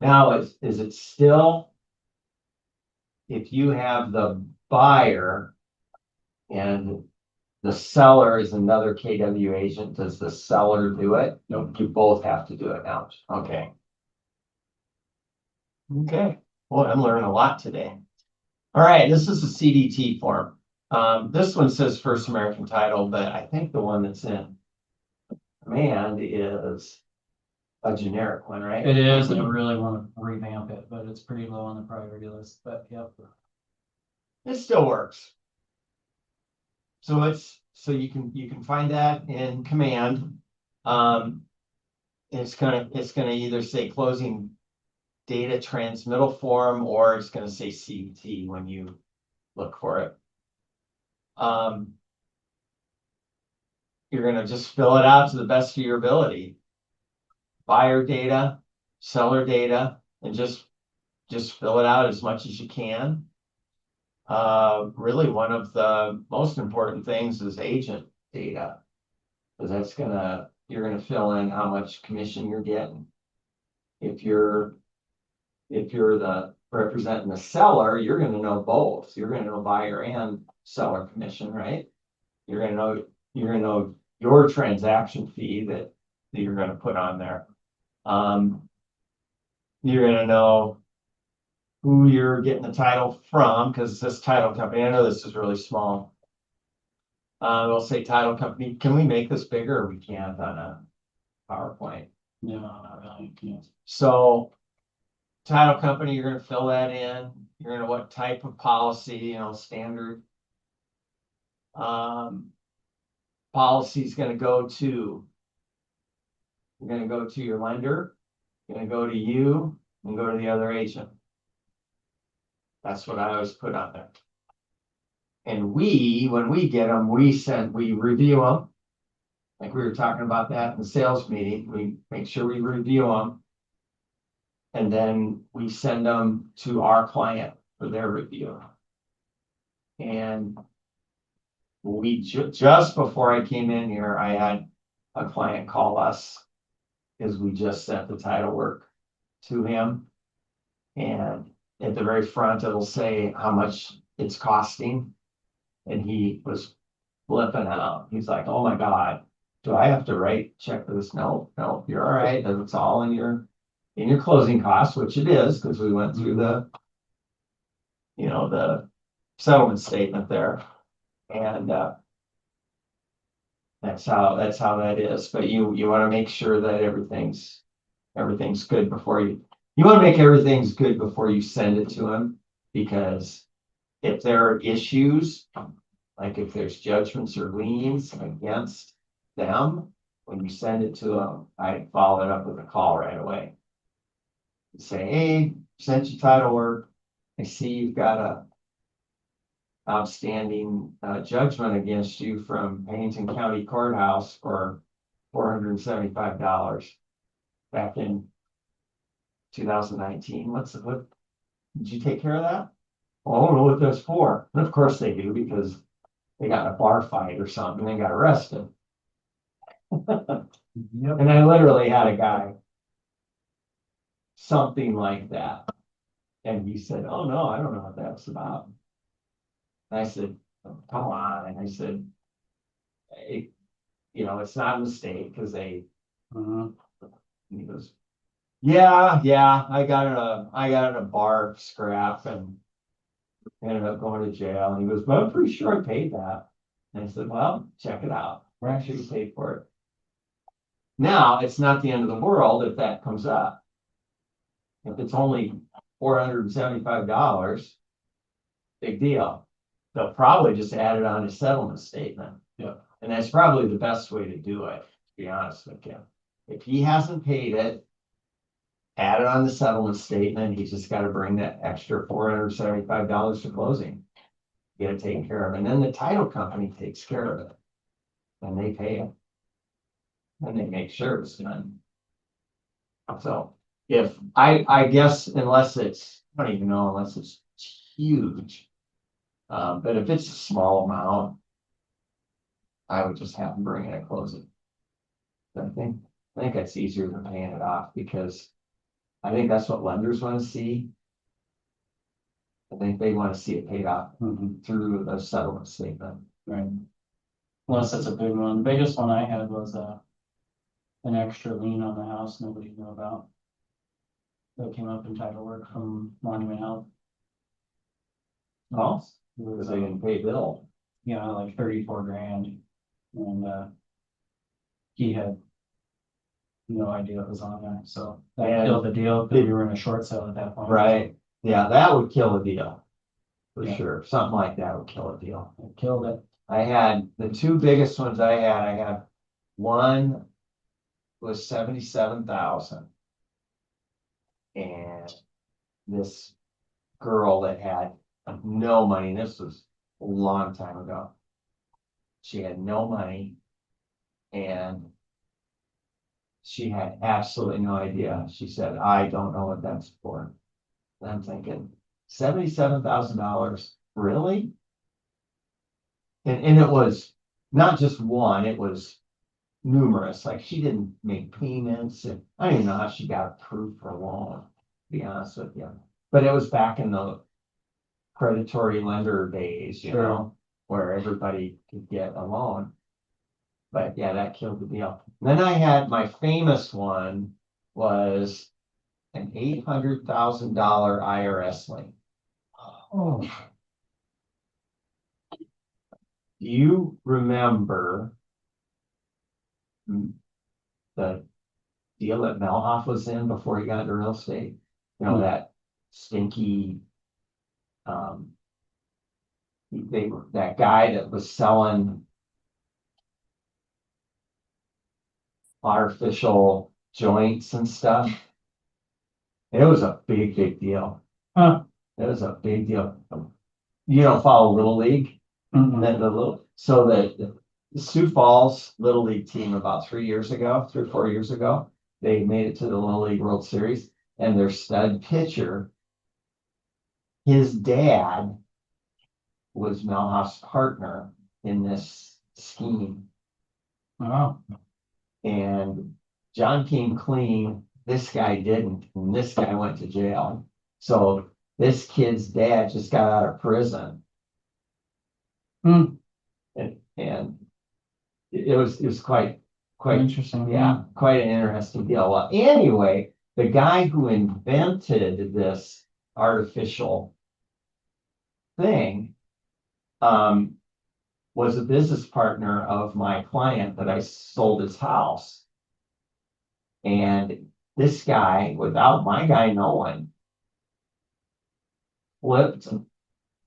Speaker 1: Now, is it still? If you have the buyer and the seller is another KW agent, does the seller do it?
Speaker 4: Nope.
Speaker 1: You both have to do it now. Okay. Okay, well, I'm learning a lot today. All right, this is a CDT form. This one says First American Title, but I think the one that's in Command is a generic one, right?
Speaker 4: It is, I really want to revamp it, but it's pretty low on the priority list, but yep.
Speaker 1: It still works. So you can find that in Command. It's gonna either say closing data transmittal form, or it's gonna say CDT when you look for it. You're gonna just fill it out to the best of your ability. Buyer data, seller data, and just fill it out as much as you can. Really one of the most important things is agent data. Because you're gonna fill in how much commission you're getting. If you're the representing the seller, you're gonna know both. You're gonna know buyer and seller commission, right? You're gonna know your transaction fee that you're gonna put on there. you're gonna know who you're getting the title from, because this title company, I know this is really small. It'll say title company, can we make this bigger or we can't on a PowerPoint?
Speaker 4: No, not really, can't.
Speaker 1: So title company, you're gonna fill that in, you're gonna what type of policy, standard. Policy's gonna go to. You're gonna go to your lender, you're gonna go to you, and go to the other agent. That's what I always put on there. And when we get them, we review them. Like we were talking about that in the sales meeting, we make sure we review them. And then we send them to our client for their review. And just before I came in here, I had a client call us. Because we just sent the title work to him. And at the very front, it'll say how much it's costing. And he was flipping out. He's like, oh my God, do I have to write check for this? No, you're all right. It's all in your closing costs, which it is, because we went through the settlement statement there. And that's how that is. But you want to make sure that everything's good before you want to make everything's good before you send it to them. Because if there are issues, like if there's judgments or liens against them, when you send it to them, I follow it up with a call right away. Say, hey, sent you title work. I see you've got a outstanding judgment against you from Pennington County Courthouse for $475 back in 2019. What did you take care of that? Well, I don't know what that's for. And of course they do, because they got in a bar fight or something, they got arrested.
Speaker 4: Yep.
Speaker 1: And I literally had a guy, something like that. And he said, oh no, I don't know what that's about. And I said, come on. And I said, it's not a mistake, because they,
Speaker 4: Uh-huh.
Speaker 1: he goes, yeah, I got in a bar scrap and ended up going to jail. And he goes, but I'm pretty sure I paid that. And I said, well, check it out. We're actually paid for it. Now, it's not the end of the world if that comes up. If it's only $475, big deal. They'll probably just add it on his settlement statement.
Speaker 4: Yeah.
Speaker 1: And that's probably the best way to do it, to be honest with you. If he hasn't paid it, add it on the settlement statement. He's just got to bring that extra $475 to closing. Get it taken care of. And then the title company takes care of it. And they pay him. And they make sure it's done. So if I guess unless it's, I don't even know, unless it's huge. But if it's a small amount, I would just have them bring it and close it. I think that's easier than paying it off, because I think that's what lenders want to see. I think they want to see it paid off
Speaker 4: Mhm.
Speaker 1: through the settlement statement.
Speaker 4: Right. Unless it's a big one. The biggest one I had was an extra lien on the house nobody knew about. That came up in title work from Monument Health.
Speaker 1: Oh,
Speaker 4: It was,
Speaker 1: because they didn't pay bill.
Speaker 4: like 34 grand. And he had no idea it was on there, so that
Speaker 1: And
Speaker 4: killed the deal, because we were in a short sale at that point.
Speaker 1: Right. Yeah, that would kill a deal. For
Speaker 4: Yeah.
Speaker 1: sure. Something like that would kill a deal.
Speaker 4: It killed it.
Speaker 1: I had the two biggest ones I had one was 77,000. And this girl that had no money, and this was a long time ago. She had no money and she had absolutely no idea. She said, I don't know what that's for. And I'm thinking, $77,000, really? And it was not just one, it was numerous. Like, she didn't make payments, and I don't even know how she got approved for a loan, to be honest with you. But it was back in the predatory lender days, you
Speaker 4: Sure.
Speaker 1: know, where everybody could get a loan. But yeah, that killed the deal. And then I had my famous one was an $800,000 IRS lien.
Speaker 4: Oh.
Speaker 1: Do you remember the deal that Melhoff was in before he got into real estate? You know,
Speaker 4: Hmm.
Speaker 1: that stinky, that guy that was selling artificial joints and stuff. It was a big, big deal.
Speaker 4: Huh.
Speaker 1: It was a big deal. You don't follow Little League?
Speaker 4: Mm-mm.
Speaker 1: Then so the Sioux Falls Little League team about 3 or 4 years ago, they made it to the Little League World Series, and their stud pitcher, his dad was Melhoff's partner in this scheme,
Speaker 4: Oh,
Speaker 1: and John came clean, this guy didn't, and this guy went to jail. So this kid's dad just got out of prison.
Speaker 4: Hmm.
Speaker 1: And it was quite,
Speaker 4: Interesting.
Speaker 1: yeah, quite an interesting deal. Well, anyway, the guy who invented this artificial thing, was a business partner of my client that I sold his house. And this guy, without my guy knowing, flipped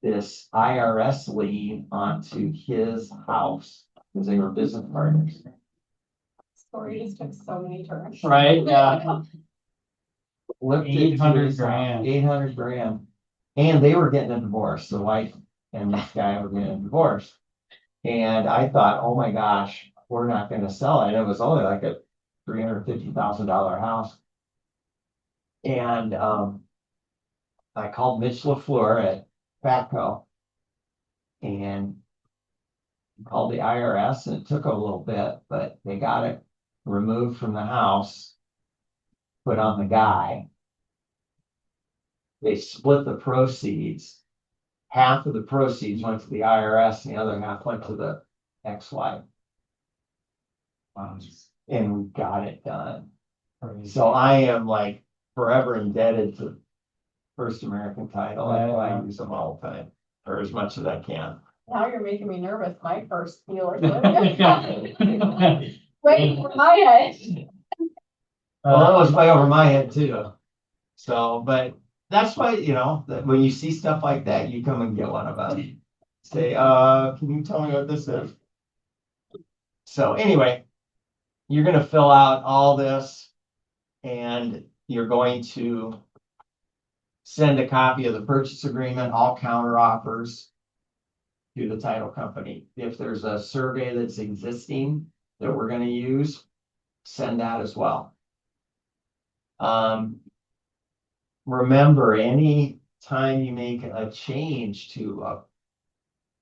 Speaker 1: this IRS lien onto his house because they were business partners.
Speaker 2: Story just took so many turns.
Speaker 4: Right, yeah.
Speaker 1: Flipped it to
Speaker 4: 800
Speaker 1: his house,
Speaker 4: grand.
Speaker 1: 800 grand. And they were getting a divorce. The wife and this guy were getting a divorce. And I thought, oh my gosh, we're not gonna sell it. It was only like a $350,000 house. And I called Mitch LaFleur at Fatco and called the IRS, and it took a little bit, but they got it removed from the house, put on the guy. They split the proceeds. Half of the proceeds went to the IRS and the other half went to the ex-wife. And we got it done. So I am like forever indebted to First American Title. That's why I use them all the time, or as much as I can.
Speaker 2: Now you're making me nervous, my first dealer.
Speaker 4: Yeah.
Speaker 2: Wait for my head.
Speaker 1: Well, that was way over my head too. So, but that's why, you know, that when you see stuff like that, you come and get one of us. Say, can you tell me what this is? So anyway, you're gonna fill out all this and you're going to send a copy of the purchase agreement, all counter offers to the title company. If there's a survey that's existing that we're gonna use, send that as well. Remember, any time you make a change to a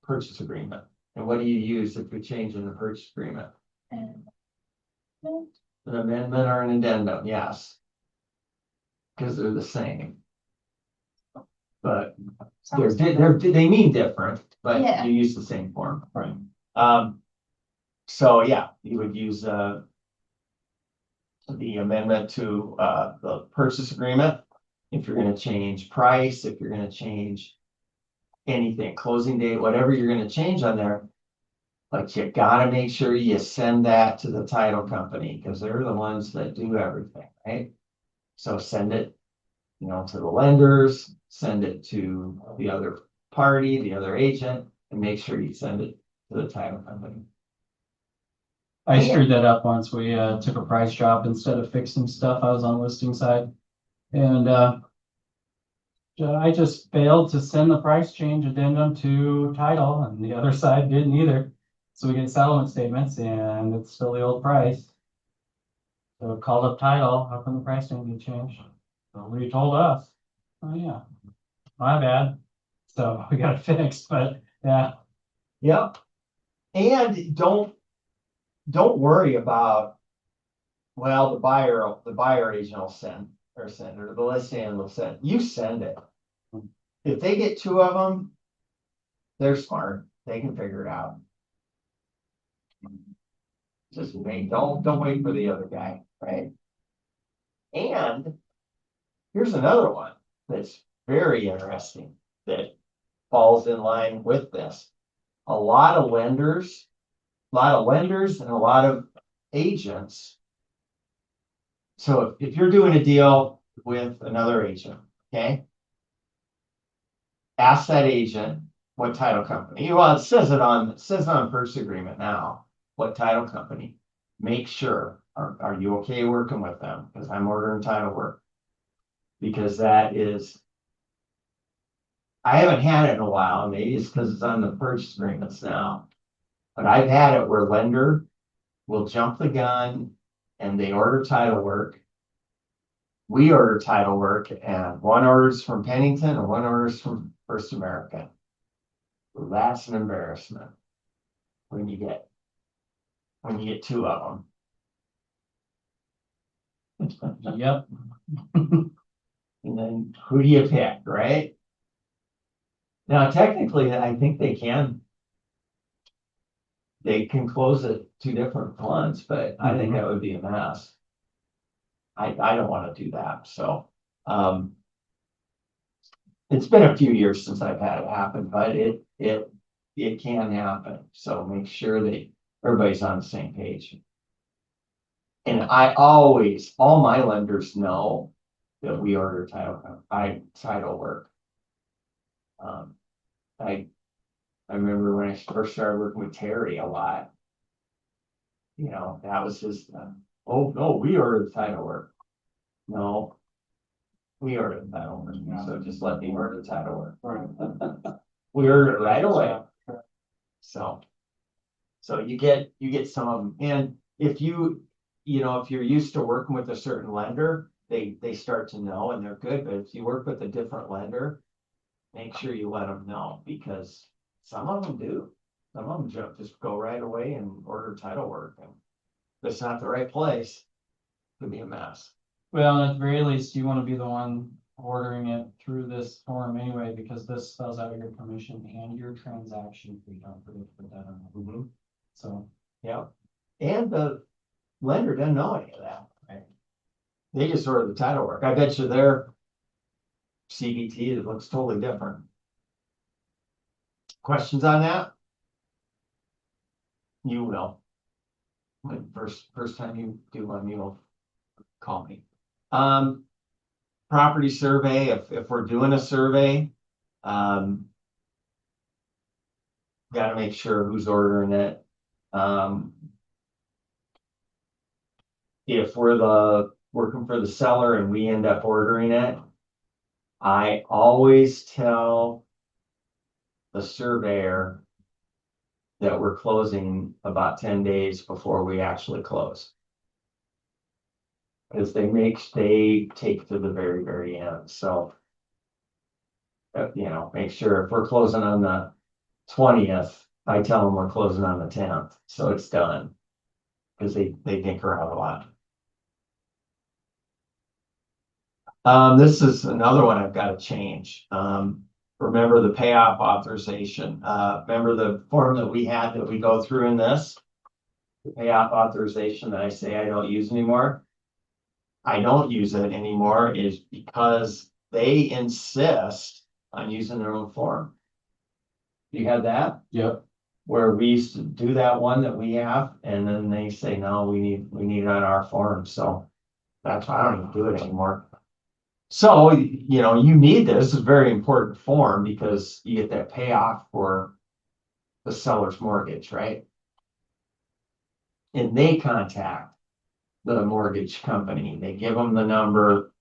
Speaker 1: purchase agreement, and what do you use if you change in the purchase agreement?
Speaker 3: And
Speaker 1: An amendment or an addendum, yes. Because they're the same. But they mean different, but
Speaker 3: Yeah.
Speaker 1: you use the same form.
Speaker 4: Right.
Speaker 1: So yeah, you would use the amendment to the purchase agreement. If you're gonna change price, if you're gonna change anything, closing date, whatever you're gonna change on there. But you gotta make sure you send that to the title company, because they're the ones that do everything, right? So send it, you know, to the lenders, send it to the other party, the other agent, and make sure you send it to the title company.
Speaker 4: I screwed that up once. We took a price drop instead of fixing stuff. I was on listing side. And I just failed to send the price change addendum to title, and the other side didn't either. So we get settlement statements and it's still the old price. So called up title, how come the price didn't get changed? Nobody told us. Oh yeah, my bad. So we got it fixed, but yeah.
Speaker 1: Yep. And don't worry about, well, the buyer agent will send, or the listing will send, you send it. If they get two of them, they're smart, they can figure it out. Just wait, don't wait for the other guy, right? And Here's another one that's very interesting that falls in line with this. A lot of lenders and a lot of agents. So if you're doing a deal with another agent, okay? Ask that agent what title company, well, it says on purchase agreement now, what title company. Make sure, are you okay working with them? Because I'm ordering title work. Because that is. I haven't had it in a while, maybe it's because it's on the purchase agreements now. But I've had it where lender will jump the gun and they order title work. We order title work and one orders from Pennington and one orders from First American. That's an embarrassment. When you get two of them.
Speaker 4: Yep.
Speaker 1: And then who do you pick, right? Now, technically, I think they can close it two different ones, but I think that would be a mess. I don't want to do that, so, it's been a few years since I've had it happen, but it can happen, so make sure that everybody's on the same page. And all my lenders know that we order title work. I remember when I first started working with Terry a lot. You know, that was his, oh, no, we ordered the title work. No. We ordered the title work, so just let me order the title work. We ordered it right away. So you get some of them, and if you're used to working with a certain lender, they start to know and they're good, but if you work with a different lender, make sure you let them know, because some of them do. Some of them just go right away and order title work, and if it's not the right place, it could be a mess.
Speaker 4: Well, at the very least, you want to be the one ordering it through this form anyway, because this spells out your permission and your transaction fee. Don't forget to put that on. So,
Speaker 1: Yeah, and the lender doesn't know any of that.
Speaker 4: Right.
Speaker 1: They just order the title work. I bet you their CBT, it looks totally different. Questions on that? You will. When first time you do one, you'll call me. Property survey, if we're doing a survey, gotta make sure who's ordering it. If we're working for the seller and we end up ordering it, I always tell the surveyor that we're closing about 10 days before we actually close. Because they take to the very, very end, so. Make sure if we're closing on the 20th, I tell them we're closing on the 10th, so it's done. Because they tinker out a lot. This is another one I've got to change. Remember the payoff authorization. Remember the form that we had that we go through in this? The payoff authorization that I say I don't use anymore. I don't use it anymore is because they insist on using their own form. You had that?
Speaker 4: yep.
Speaker 1: Where we used to do that one that we have, and then they say, no, we need it on our form, so that's why I don't even do it anymore. So, you need this. This is a very important form because you get that payoff for the seller's mortgage, right? And they contact the mortgage company. They give them the number,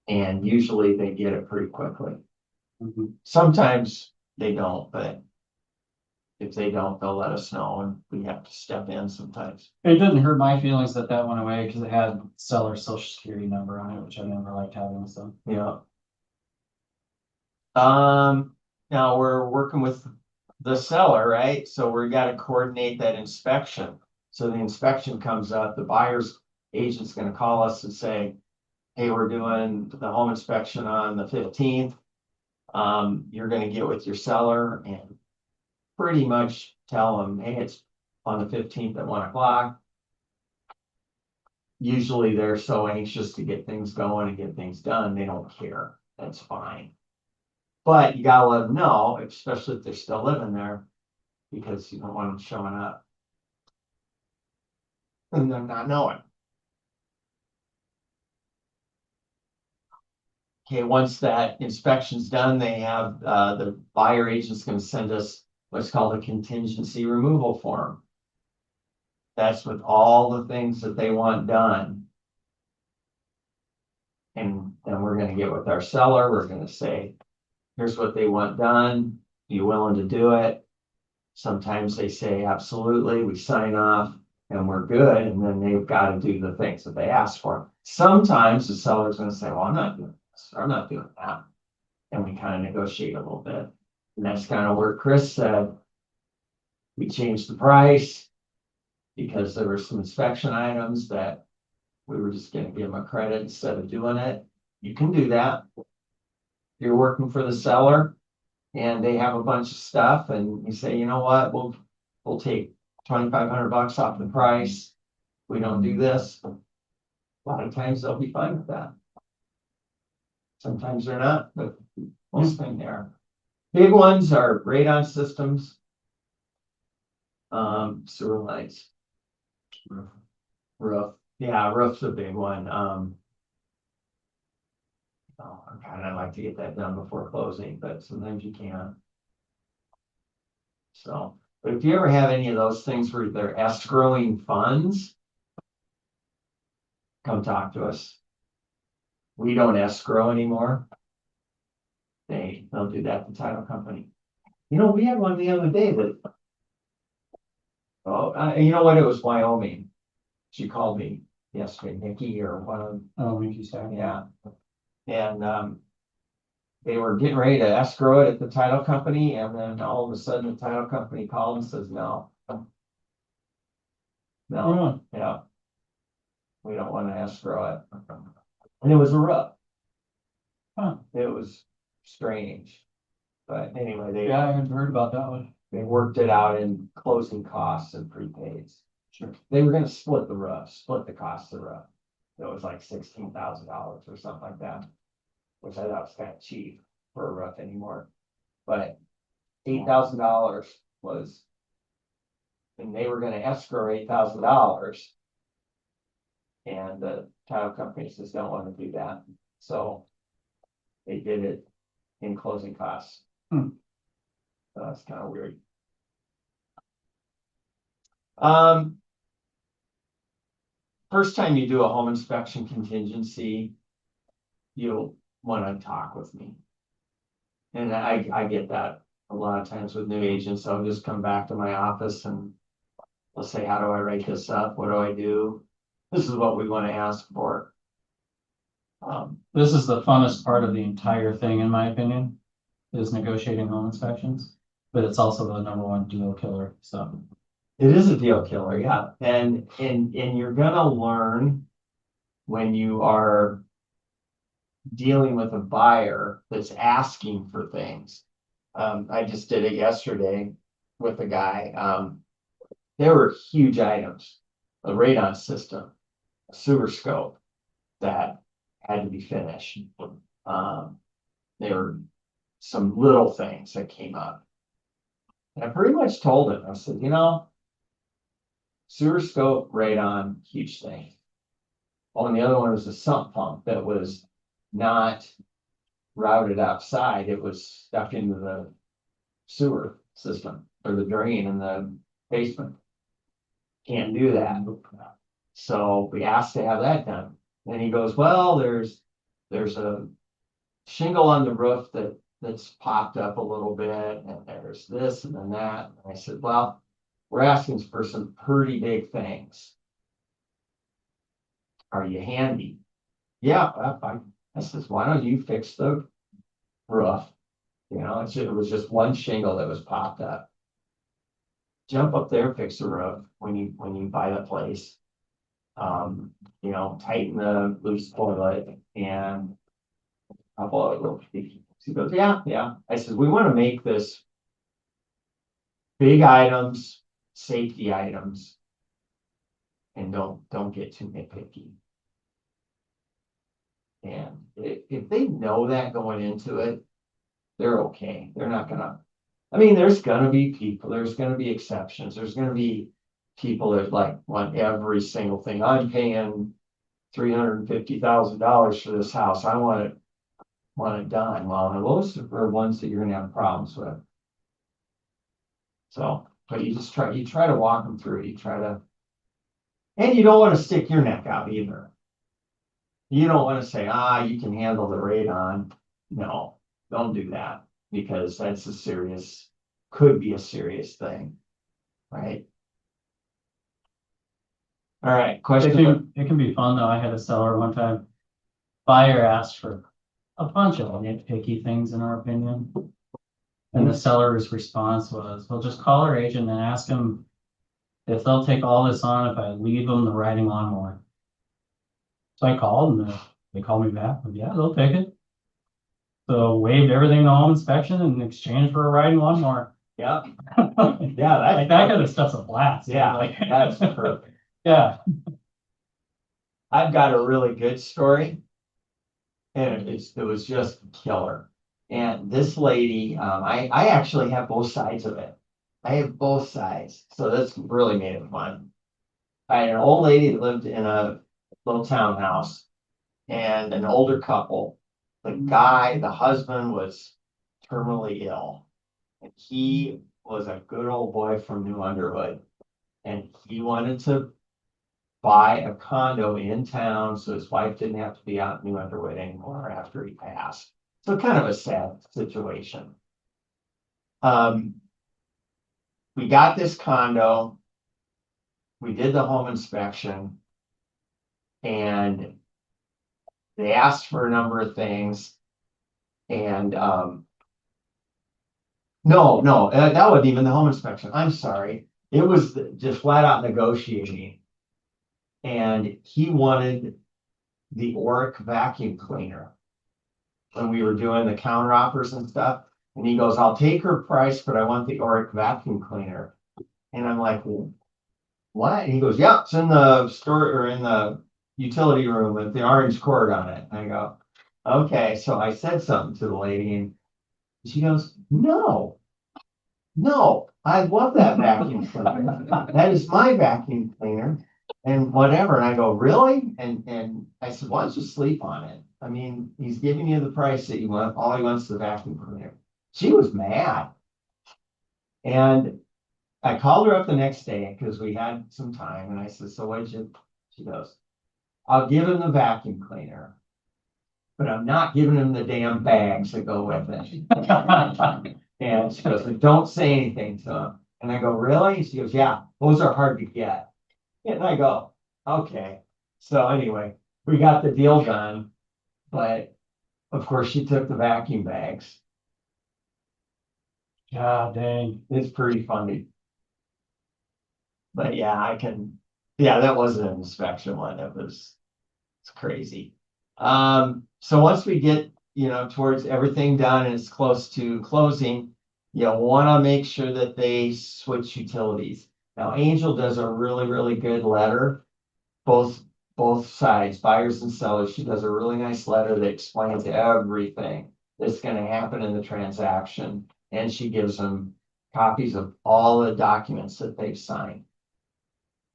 Speaker 1: and usually they get it pretty quickly. Sometimes they don't, but if they don't, they'll let us know and we have to step in sometimes.
Speaker 4: It didn't hurt my feelings that went away because it had seller's social security number on it, which I never liked having, so.
Speaker 1: Yeah. Now we're working with the seller, right? So we got to coordinate that inspection. So the inspection comes up, the buyer's agent's gonna call us and say, hey, we're doing the home inspection on the 15th. You're gonna get with your seller and pretty much tell them, hey, it's on the 15th at 1 o'clock. usually they're so anxious to get things going and get things done, they don't care. That's fine. But you gotta let them know, especially if they're still living there, because you don't want them showing up. And them not knowing. Okay, once that inspection's done, they have, the buyer agent's gonna send us what's called a contingency removal form. That's with all the things that they want done. And then we're gonna get with our seller, we're gonna say, here's what they want done, you willing to do it? Sometimes they say, absolutely, we sign off and we're good, and then they've got to do the things that they asked for. Sometimes the seller's gonna say, well, I'm not doing this, or I'm not doing that. And we kind of negotiate a little bit. And that's kind of where Chris said, we changed the price because there were some inspection items that we were just gonna give them a credit instead of doing it. You can do that. You're working for the seller and they have a bunch of stuff and you say, you know what, we'll take $2,500 off the price. We don't do this. A lot of times they'll be fine with that. Sometimes they're not, but most of the time they are. Big ones are radon systems. Sewer lights. Roof. Yeah, roof's a big one. I kind of like to get that done before closing, but sometimes you can't. So, but if you ever have any of those things where they're escrowing funds, come talk to us. We don't escrow anymore. They'll do that to title company. You know, we had one the other day that. Oh, you know what? It was Wyoming. She called me yesterday, Nikki or one of them.
Speaker 4: Oh, Mickey Stack.
Speaker 1: Yeah. And they were getting ready to escrow it at the title company, and then all of a sudden the title company called and says, no. No, yeah. We don't want to escrow it. And it was a roof.
Speaker 4: Huh.
Speaker 1: It was strange. But anyway,
Speaker 4: Yeah, I hadn't heard about that one.
Speaker 1: they worked it out in closing costs and prepaids.
Speaker 4: Sure.
Speaker 1: They were gonna split the roof, split the cost of the roof. It was like $16,000 or something like that. Which I thought was kind of cheap for a roof anymore. But $8,000 was. And they were gonna escrow $8,000. And the title company says don't want to do that, so. They did it in closing costs.
Speaker 4: Hmm.
Speaker 1: So that's kind of weird. First time you do a home inspection contingency, you'll want to talk with me. And I get that a lot of times with new agents. I'll just come back to my office and I'll say, how do I write this up? What do I do? This is what we want to ask for.
Speaker 4: This is the funnest part of the entire thing, in my opinion, is negotiating home inspections. But it's also the number one deal killer, so.
Speaker 1: It is a deal killer, yeah. And you're gonna learn when you are dealing with a buyer that's asking for things. I just did it yesterday with a guy. There were huge items, a radon system, a sewer scope that had to be finished. There were some little things that came up. And I pretty much told him, I said, you know, sewer scope, radon, huge thing. Oh, and the other one was a sump pump that was not routed outside. It was stuck into the sewer system or the drain in the basement. Can't do that. So we asked to have that done. And he goes, well, there's a shingle on the roof that's popped up a little bit, and there's this and then that. And I said, well, we're asking for some pretty big things. Are you handy? Yeah, fine. I says, why don't you fix the roof? You know, it was just one shingle that was popped up. Jump up there, fix the roof when you buy the place. You know, tighten the loose toilet and a couple of little things. He goes, yeah. I said, we want to make this big items, safety items. And don't get too nitpicky. And if they know that going into it, they're okay. They're not gonna, I mean, there's gonna be people, there's gonna be exceptions, there's gonna be people that like want every single thing. I'm paying $350,000 for this house. I want it done. Well, those are ones that you're gonna have problems with. So, but you try to walk them through, and you don't wanna stick your neck out either. You don't wanna say, you can handle the radon. No, don't do that, because that's could be a serious thing, right? All right,
Speaker 4: It
Speaker 1: question.
Speaker 4: can be fun though. I had a seller one time. Buyer asked for a bunch of nitpicky things in our opinion. And the seller's response was, well, just call our agent and ask them if they'll take all this on if I leave them the riding lawnmower. So I called and they called me back, yeah, they'll take it. So waived everything to home inspection in exchange for a riding lawnmower.
Speaker 1: Yeah,
Speaker 4: Like
Speaker 1: yeah,
Speaker 4: that kind of stuff's a blast.
Speaker 1: yeah,
Speaker 4: Like,
Speaker 1: that's perfect.
Speaker 4: yeah.
Speaker 1: I've got a really good story. And it was just killer. And this lady, I actually have both sides of it. I have both sides, so that's really made it fun. I had an old lady that lived in a little townhouse and an older couple. The husband was terminally ill. And he was a good old boy from New Underwood. And he wanted to buy a condo in town so his wife didn't have to be out in New Underwood anymore after he passed. So kind of a sad situation. We got this condo. We did the home inspection. And they asked for a number of things. And no, that wasn't even the home inspection. I'm sorry. It was just flat out negotiating. And he wanted the Oric vacuum cleaner when we were doing the counter offers and stuff. And he goes, I'll take her price, but I want the Oric vacuum cleaner. And I'm like, well, what? And he goes, yeah, it's in the store or in the utility room with the orange cord on it. And I go, okay. So I said something to the lady and she goes, no, I love that vacuum cleaner. That is my vacuum cleaner. And whatever, and I go, really? And I said, why don't you sleep on it? I mean, he's giving you the price that you want, all he wants is the vacuum cleaner. She was mad. And I called her up the next day because we had some time, and I said, so she goes, I'll give him the vacuum cleaner, but I'm not giving him the damn bags that go with it. And she goes, don't say anything to him. And I go, really? She goes, yeah, those are hard to get. And I go, okay. So anyway, we got the deal done, but of course she took the vacuum bags.
Speaker 4: God dang.
Speaker 1: It's pretty funny. But yeah, that wasn't an inspection one. It's crazy. So once we get, towards everything done and it's close to closing, you want to make sure that they switch utilities. Now, Angel does a really, really good letter, both sides, buyers and sellers. She does a really nice letter that explains everything that's going to happen in the transaction. And she gives them copies of all the documents that they've signed.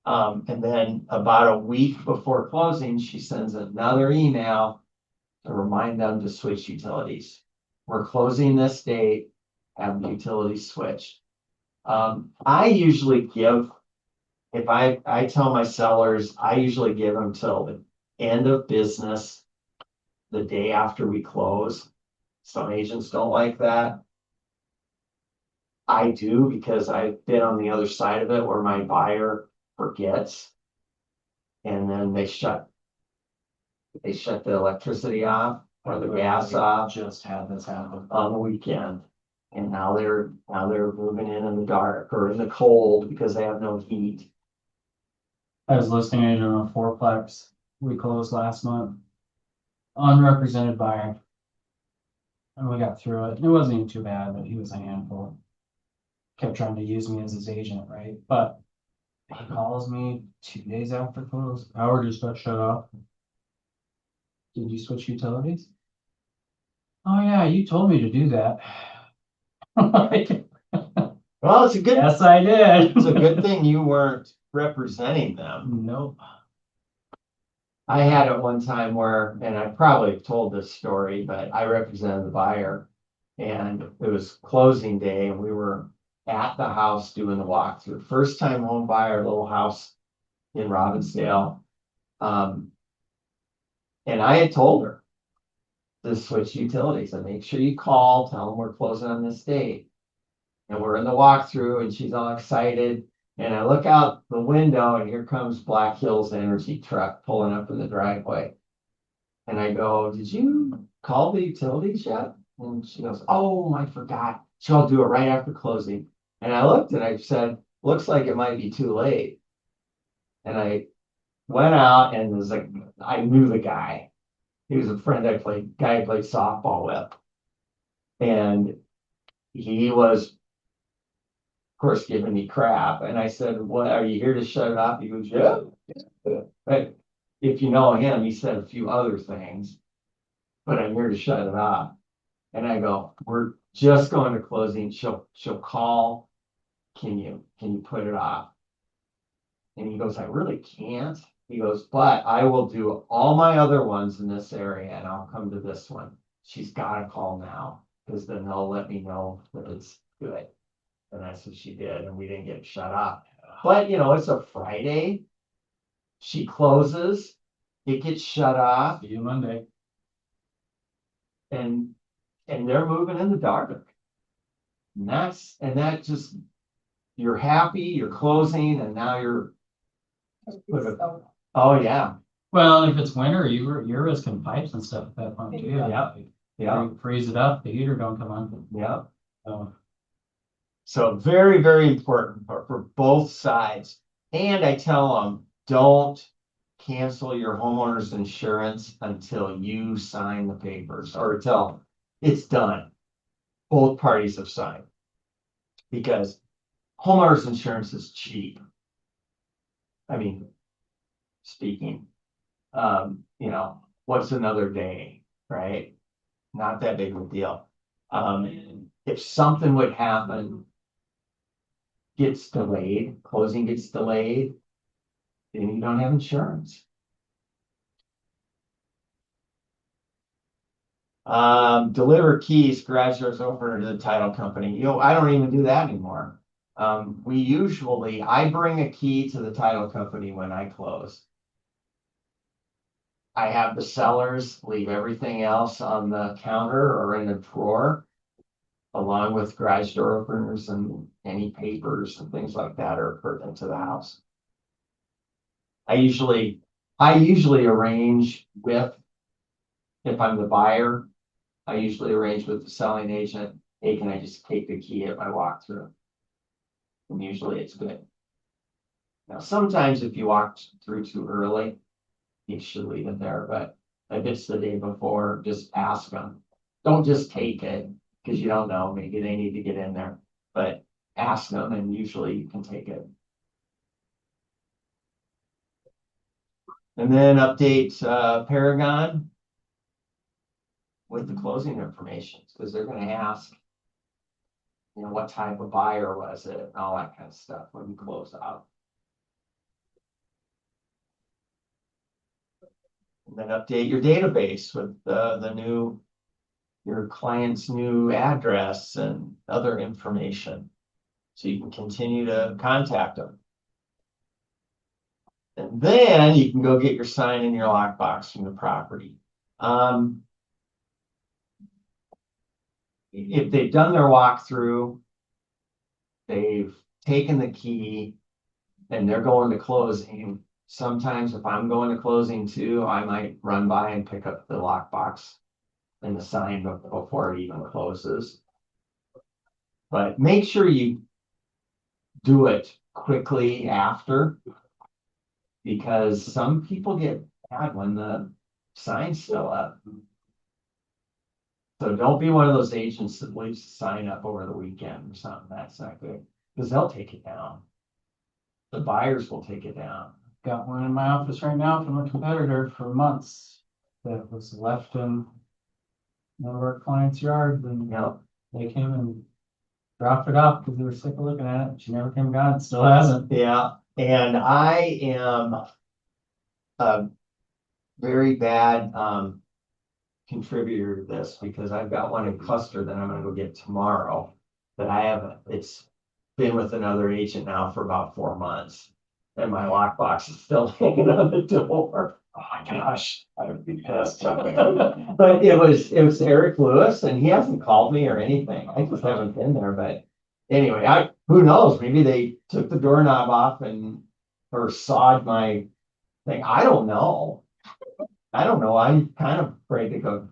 Speaker 1: And then about a week before closing, she sends another email to remind them to switch utilities. We're closing this date, have the utilities switched. I usually give, if I tell my sellers, I usually give them till the end of business, the day after we close. Some agents don't like that. I do because I've been on the other side of it where my buyer forgets. And then they shut the electricity off or the gas off.
Speaker 4: Just had this happen.
Speaker 1: On the weekend. And now they're moving in the dark or in the cold because they have no heat.
Speaker 4: I was listing agent on a fourplex. We closed last month. Unrepresented buyer. And we got through it. It wasn't even too bad, but he was a handful. Kept trying to use me as his agent, right? But he calls me 2 days after close, power just got shut off. Did you switch utilities? Oh yeah, you told me to do that. Like,
Speaker 1: Well, it's a good,
Speaker 4: yes, I did.
Speaker 1: it's a good thing you weren't representing them.
Speaker 4: Nope.
Speaker 1: I had it one time where, and I probably told this story, but I represented the buyer. And it was closing day and we were at the house doing the walkthrough. First time home buyer, little house in Robbinsdale. And I had told her to switch utilities and make sure you call, tell them we're closing on this date. And we're in the walkthrough and she's all excited. And I look out the window and here comes Black Hills Energy truck pulling up in the driveway. And I go, did you call the utilities yet? And she goes, oh, I forgot. She'll do it right after closing. And I looked and I said, looks like it might be too late. And I went out and was like, I knew the guy. He was a friend I played softball with. And he was, of course, giving me crap. And I said, what, are you here to shut it off? He goes, yeah. But if you know him, he said a few other things, but I'm here to shut it off. And I go, we're just going to closing. She'll call. Can you put it off? And he goes, I really can't. He goes, but I will do all my other ones in this area and I'll come to this one. She's got to call now because then they'll let me know that it's good. And that's what she did. And we didn't get shut off. But you know, it's a Friday. She closes, it gets shut off.
Speaker 4: See you Monday.
Speaker 1: And they're moving in the dark. And that just, you're happy, you're closing, and now you're,
Speaker 2: So,
Speaker 1: oh, yeah,
Speaker 4: Well, if it's winter, you're risking pipes and stuff at that point too.
Speaker 1: Yeah. yeah,
Speaker 4: Freeze it up, the heater don't come on.
Speaker 1: yeah.
Speaker 4: So,
Speaker 1: So very, very important for both sides. And I tell them, don't cancel your homeowner's insurance until you sign the papers or until it's done. Both parties have signed. Because homeowner's insurance is cheap. I mean, speaking, you know, what's another day, right? Not that big of a deal. If something would happen, gets delayed, closing gets delayed, then you don't have insurance. Deliver keys, garage doors over to the title company. You know, I don't even do that anymore. I bring a key to the title company when I close. I have the sellers leave everything else on the counter or in the drawer, along with garage door openers and any papers and things like that are pertinent to the house. I usually arrange with, if I'm the buyer, I usually arrange with the selling agent, hey, can I just take the key at my walkthrough? And usually it's good. Now, sometimes if you walk through too early, you should leave it there, but if it's the day before, just ask them. Don't just take it, because you don't know, maybe they need to get in there, but ask them and usually you can take it. And then update Paragon with the closing information, because they're gonna ask, you know, what type of buyer was it and all that kind of stuff when you close out. And then update your database with your client's new address and other information. So you can continue to contact them. And then you can go get your sign and your lockbox from the property. If they've done their walkthrough, they've taken the key and they're going to closing. Sometimes if I'm going to closing too, I might run by and pick up the lockbox and the sign before it even closes. But make sure you do it quickly after, because some people get mad when the sign's still up. So don't be one of those agents that leaves the sign up over the weekend or something. That's not good, because they'll take it down. the buyers will take it down.
Speaker 4: Got one in my office right now from a competitor for months that was left in one of our clients' yards, and
Speaker 1: You know,
Speaker 4: they came and dropped it off because they were sick of looking at it. She never came down, still hasn't.
Speaker 1: yeah, and I am a very bad, contributor to this because I've got one in Custer that I'm gonna go get tomorrow. That I haven't, it's been with another agent now for about 4 months. And my lockbox is still hanging on the door.
Speaker 4: Oh my gosh, I would be pissed.
Speaker 1: But it was Eric Lewis and he hasn't called me or anything. I just haven't been there, but anyway, who knows? Maybe they took the doorknob off or sawed my thing. I don't know. I'm kind of afraid to go.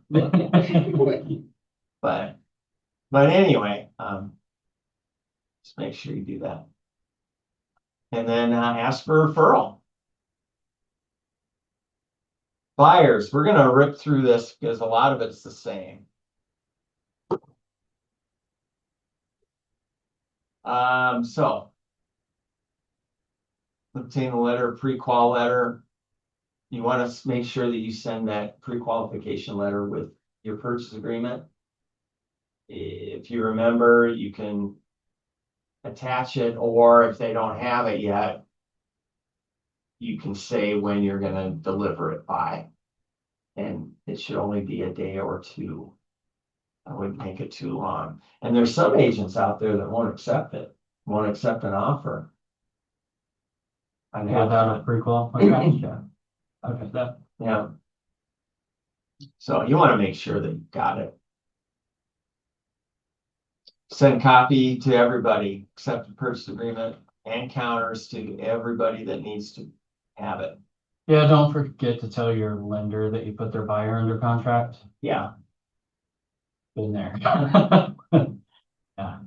Speaker 1: But anyway, just make sure you do that. And then ask for referral. Buyers, we're gonna rip through this because a lot of it's the same. So. Obtain a letter, pre-qual letter. You want to make sure that you send that pre-qualification letter with your purchase agreement. If you remember, you can attach it, or if they don't have it yet, you can say when you're gonna deliver it by. And it should only be a day or two. I wouldn't make it too long. And there's some agents out there that won't accept it, won't accept an offer.
Speaker 4: Without a prequel, okay, yeah. Okay, that,
Speaker 1: Yeah. So you want to make sure that you got it. Send copy to everybody, accept the purchase agreement and counters to everybody that needs to have it.
Speaker 4: yeah, don't forget to tell your lender that you put their buyer under contract.
Speaker 1: Yeah,
Speaker 4: Been there. Yeah.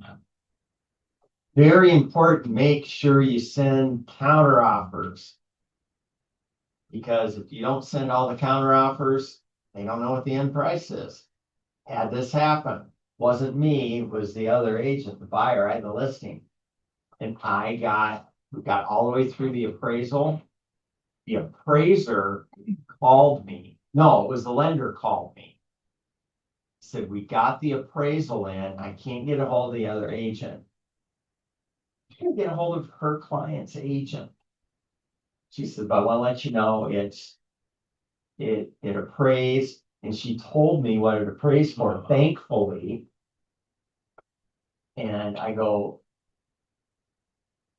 Speaker 1: very important, make sure you send counter offers. Because if you don't send all the counter offers, they don't know what the end price is. Had this happen, wasn't me, it was the other agent, the buyer, I had the listing. And we got all the way through the appraisal. The appraiser called me. No, it was the lender called me. Said, we got the appraisal in. I can't get a hold of the other agent. Can't get a hold of her client's agent. She said, but I want to let you know it appraised, and she told me what it appraised for, thankfully. And I go,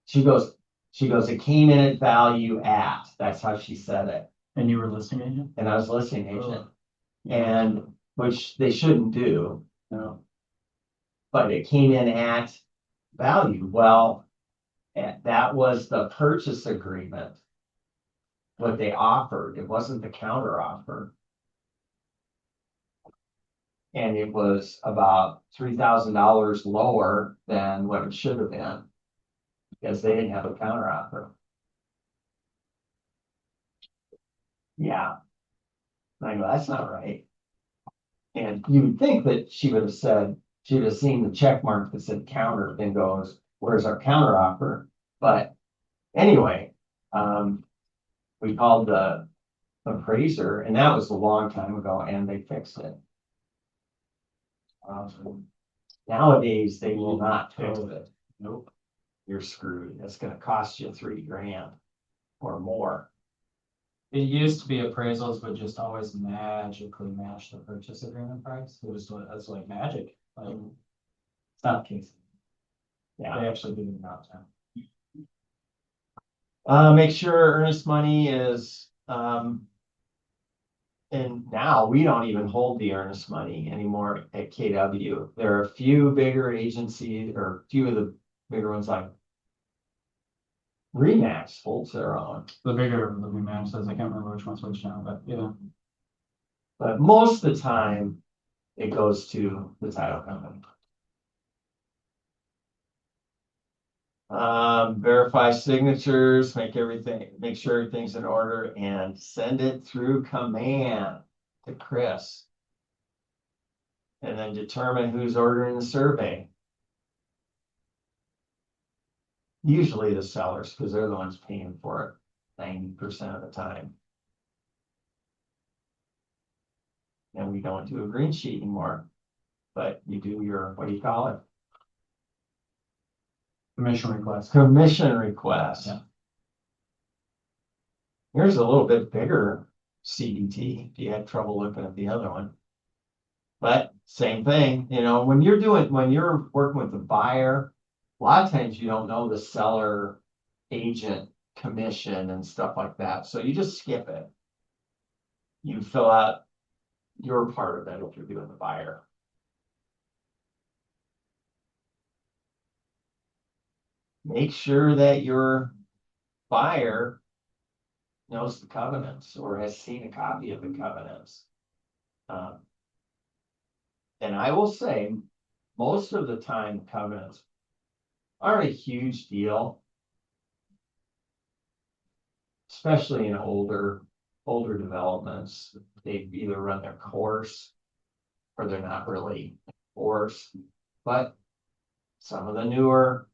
Speaker 1: she goes, it came in at value at, that's how she said it.
Speaker 4: And you were listing agent?
Speaker 1: And I was listing agent,
Speaker 4: Yeah.
Speaker 1: and which they shouldn't do,
Speaker 4: No.
Speaker 1: but it came in at value. Well, that was the purchase agreement. What they offered, it wasn't the counter offer. And it was about $3,000 lower than what it should have been. Because they didn't have a counter offer. Yeah. And I go, that's not right. And you would think that she would have said, she would have seen the check mark that said counter and goes, where's our counter offer? But anyway, we called the appraiser, and that was a long time ago, and they fixed it. Nowadays, they will not fix it. Nope. You're screwed. It's gonna cost you $3,000 or more.
Speaker 4: It used to be appraisals would just always magically match the purchase agreement price. It was, that's like magic. Like, it's not the case.
Speaker 1: Yeah.
Speaker 4: They actually do it now.
Speaker 1: Make sure earnest money is, and now we don't even hold the earnest money anymore at KW. There are a few bigger agencies, or a few of the bigger ones like Remax holds their own.
Speaker 4: The bigger the Remax says, I can't remember which one's which now, but yeah.
Speaker 1: But most of the time, it goes to the title company. Verify signatures, make sure everything's in order, and send it through command to Chris. And then determine who's ordering the survey. Usually the sellers, because they're the ones paying for it 90% of the time. And we don't do a green sheet anymore, but you do your, what do you call it?
Speaker 4: Commission request.
Speaker 1: Commission request.
Speaker 4: Yeah.
Speaker 1: Here's a little bit bigger CDT, if you had trouble looking at the other one. But same thing, you know, when you're working with the buyer, a lot of times you don't know the seller agent commission and stuff like that, so you just skip it. You fill out your part of it if you're doing the buyer. Make sure that your buyer knows the covenants or has seen a copy of the covenants. And I will say, most of the time covenants aren't a huge deal. Especially in older developments, they've either run their course or they're not really enforced. But some of the newer,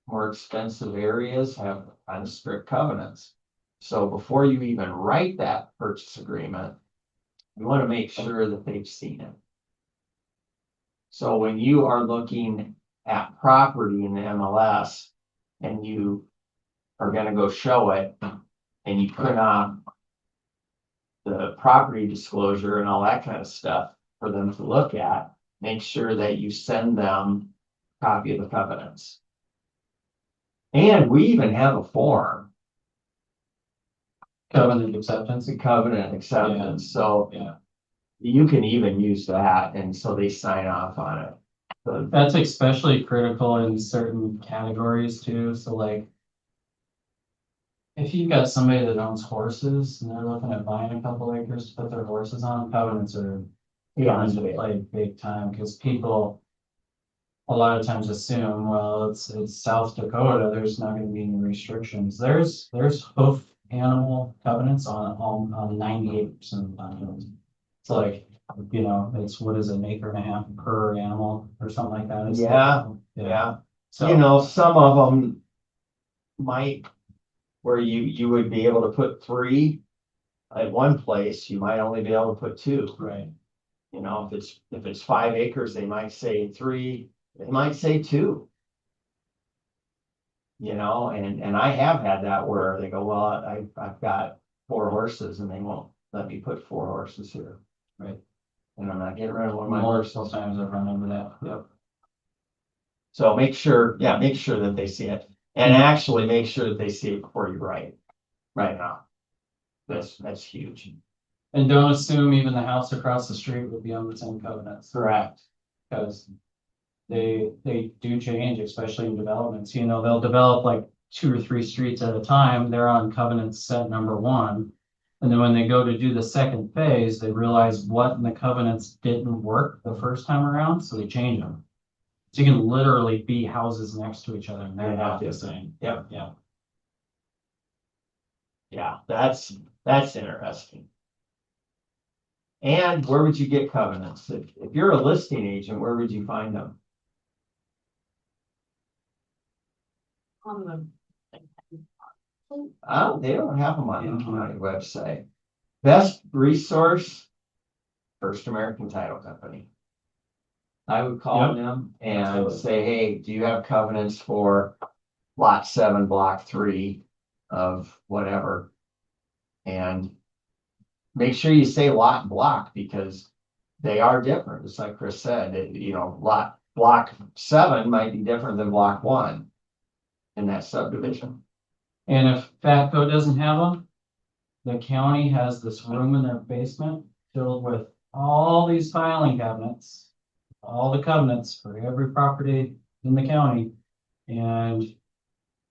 Speaker 1: more expensive areas have kind of strict covenants. So before you even write that purchase agreement, you want to make sure that they've seen it. So when you are looking at property in the MLS and you are going to go show it and you put on the property disclosure and all that kind of stuff for them to look at, make sure that you send them a copy of the covenants. And we even have a form,
Speaker 4: Covenant acceptance.
Speaker 1: the covenant acceptance, so
Speaker 4: Yeah.
Speaker 1: you can even use that, and so they sign off on it. So
Speaker 4: That's especially critical in certain categories too, so like. If you've got somebody that owns horses and they're looking at buying a couple acres to put their horses on, covenants are. Like big time, cause people. A lot of times assume, well, it's South Dakota, there's not gonna be any restrictions, there's hoof animal covenants on 98% of the documents. It's like, you know, it's, what is it, an acre and a half per animal or something like that. It's
Speaker 1: Yeah,
Speaker 4: like-
Speaker 1: yeah.
Speaker 4: So,
Speaker 1: You know, some of them might, where you would be able to put 3 at one place, you might only be able to put 2.
Speaker 4: right,
Speaker 1: You know, if it's 5 acres, they might say 3, they might say 2. You know, and I have had that where they go, well, I've got 4 horses and they won't let me put 4 horses here.
Speaker 4: Right.
Speaker 1: And I'm not getting rid of one of my
Speaker 4: more
Speaker 1: horses.
Speaker 4: sometimes I've run into that, yep.
Speaker 1: So make sure that they see it, and actually make sure that they see it before you write. Right now. That's huge.
Speaker 4: And don't assume even the house across the street would be on the same covenants.
Speaker 1: Correct.
Speaker 4: Because they do change, especially in developments, you know, they'll develop like 2 or 3 streets at a time, they're on covenant set number 1. And then when they go to do the second phase, they realize what in the covenants didn't work the first time around, so they change them. So you can literally be houses next to each other and they're not the same.
Speaker 1: Yep.
Speaker 4: Yeah.
Speaker 1: Yeah, that's interesting. And where would you get covenants? If you're a listing agent, where would you find them?
Speaker 2: On the.
Speaker 1: Oh, they don't have them on the
Speaker 4: Mhm.
Speaker 1: county website. Best resource, First American Title Company. I would call
Speaker 4: Yep.
Speaker 1: them and
Speaker 4: Absolutely.
Speaker 1: say, hey, do you have covenants for lot 7, block 3 of whatever? And make sure you say lot and block, because they are different. It's like Chris said, you know, block 7 might be different than block 1 in that subdivision.
Speaker 4: And if Fatco doesn't have them, the county has this room in their basement filled with all these filing cabinets, all the covenants for every property in the county. And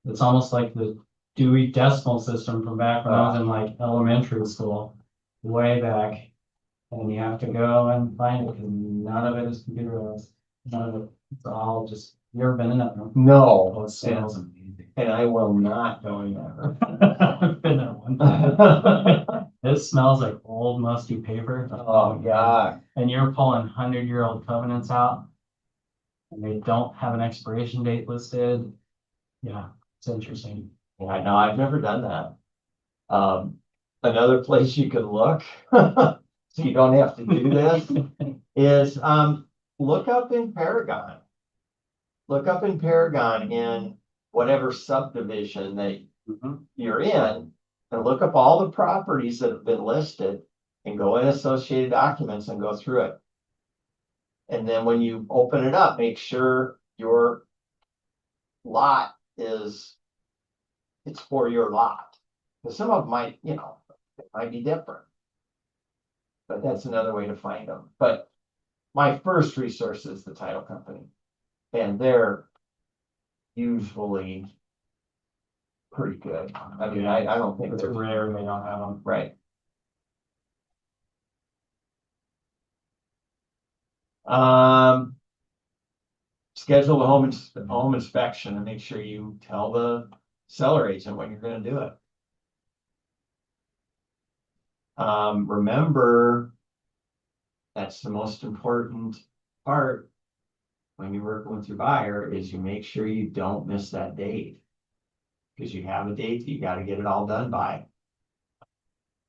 Speaker 4: it's almost like the Dewey Decimal System from back when I was in like elementary school, way back. And you have to go and find it because none of it is computerized. None of it. It's all just, you ever been in that room?
Speaker 1: No,
Speaker 4: Oh, it smells amazing.
Speaker 1: and I will not go in there.
Speaker 4: I've been there one time. It smells like old musty paper.
Speaker 1: Oh, God.
Speaker 4: And you're pulling 100-year-old covenants out. And they don't have an expiration date listed. Yeah, It's interesting.
Speaker 1: Yeah, no, I've never done that. Another place you can look, so you don't have to do this, is, look up in Paragon. Look up in Paragon in whatever subdivision that
Speaker 4: Mhm.
Speaker 1: you're in, and look up all the properties that have been listed, and go in associated documents and go through it. And then when you open it up, make sure your lot it's for your lot. Because some of them might, it might be different. But that's another way to find them. But my first resource is the title company. And they're usually pretty good. I mean, I don't think
Speaker 4: It's
Speaker 1: they're
Speaker 4: rare they don't have them.
Speaker 1: right. Schedule the home inspection and make sure you tell the seller agent when you're gonna do it. Remember, that's the most important part when you're working with your buyer, is you make sure you don't miss that date. Because you have a date that you gotta get it all done by.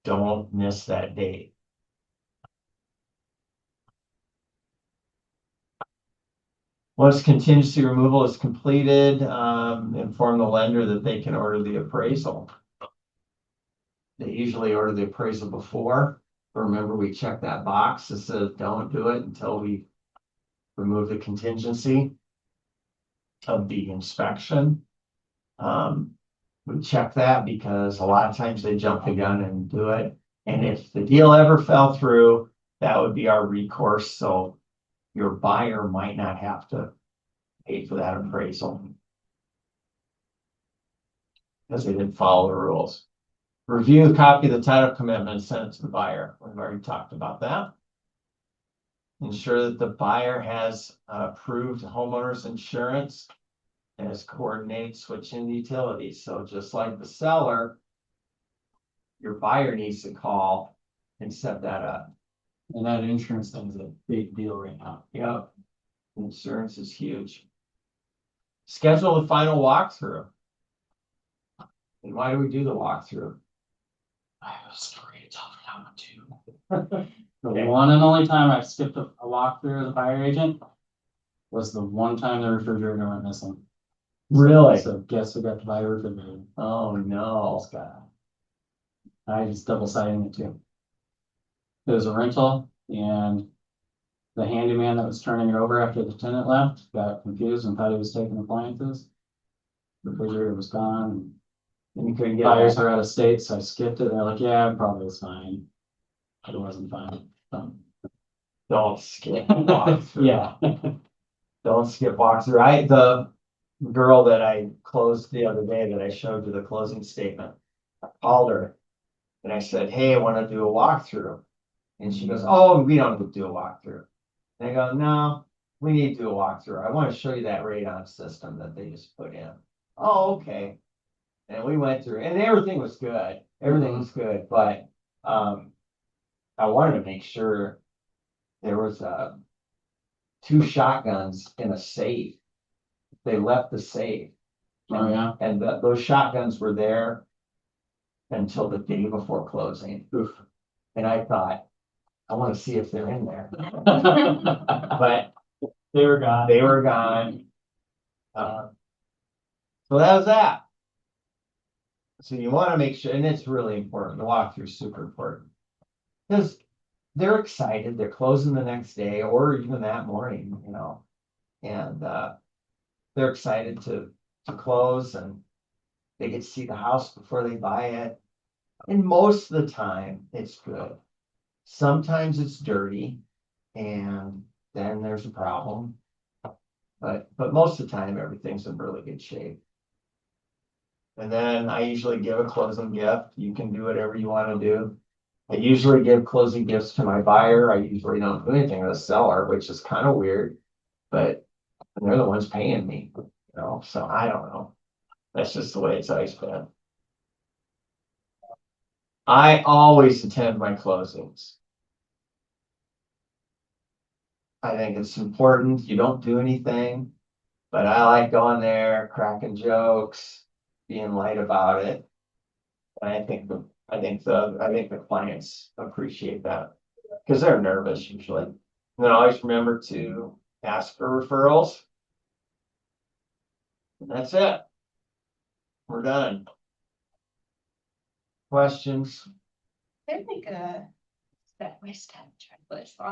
Speaker 1: Don't miss that date. Once contingency removal is completed, inform the lender that they can order the appraisal. They usually order the appraisal before. Remember, we check that box that says don't do it until we remove the contingency of the inspection. We check that because a lot of times they jump the gun and do it. And if the deal ever fell through, that would be our recourse. So your buyer might not have to pay for that appraisal. Because they didn't follow the rules. Review a copy of the title commitment and send it to the buyer. We've already talked about that. Ensure that the buyer has approved homeowner's insurance and has coordinated switching utilities. So just like the seller, your buyer needs to call and set that up.
Speaker 4: And that insurance thing is a big deal right now.
Speaker 1: Yep. Insurance is huge. Schedule the final walkthrough. And why do we do the walkthrough?
Speaker 4: I have a story to tell for that one too. The
Speaker 1: Okay.
Speaker 4: one and only time I've skipped a walkthrough as a buyer agent was the one time the refrigerator went missing.
Speaker 1: Really?
Speaker 4: So guess who got to buy a refrigerator?
Speaker 1: Oh, no.
Speaker 4: This guy. I just double siding it too. It was a rental and the handyman that was turning it over after the tenant left got confused and thought he was taking appliances. The refrigerator was gone.
Speaker 1: And you couldn't get
Speaker 4: Buyers
Speaker 1: that.
Speaker 4: are out of state, so I skipped it. They're like, yeah, probably was fine. But it wasn't fine. So,
Speaker 1: Don't skip walkthrough.
Speaker 4: yeah.
Speaker 1: Don't skip walkthrough. The girl that I closed the other day that I showed you the closing statement, I called her and I said, hey, I want to do a walkthrough. And she goes, oh, we don't do a walkthrough. And I go, no, we need to do a walkthrough. I want to show you that radon system that they just put in. Oh, okay. And we went through and everything was good. Everything was good, but I wanted to make sure there was 2 shotguns in a safe. They left the safe.
Speaker 4: Oh, yeah.
Speaker 1: And those shotguns were there until the day before closing.
Speaker 4: Oof.
Speaker 1: And I thought, I want to see if they're in there.
Speaker 4: But
Speaker 1: But
Speaker 4: they were gone.
Speaker 1: they were gone. So that was that. So you want to make sure, and it's really important, the walkthrough is super important. Because they're excited, they're closing the next day or even that morning, and they're excited to close and they get to see the house before they buy it. And most of the time, it's good. Sometimes it's dirty and then there's a problem. But most of the time, everything's in really good shape. And then I usually give a closing gift. You can do whatever you want to do. I usually give closing gifts to my buyer. I usually don't do anything to the seller, which is kind of weird, but they're the ones paying me, so I don't know. That's just the way it's always been. I always attend my closings. I think it's important. You don't do anything, but I like going there, cracking jokes, being light about it. And I think the clients appreciate that, cause they're nervous usually. And then always remember to ask for referrals. And that's it. We're done. Questions?
Speaker 3: There's like a step by step checklist on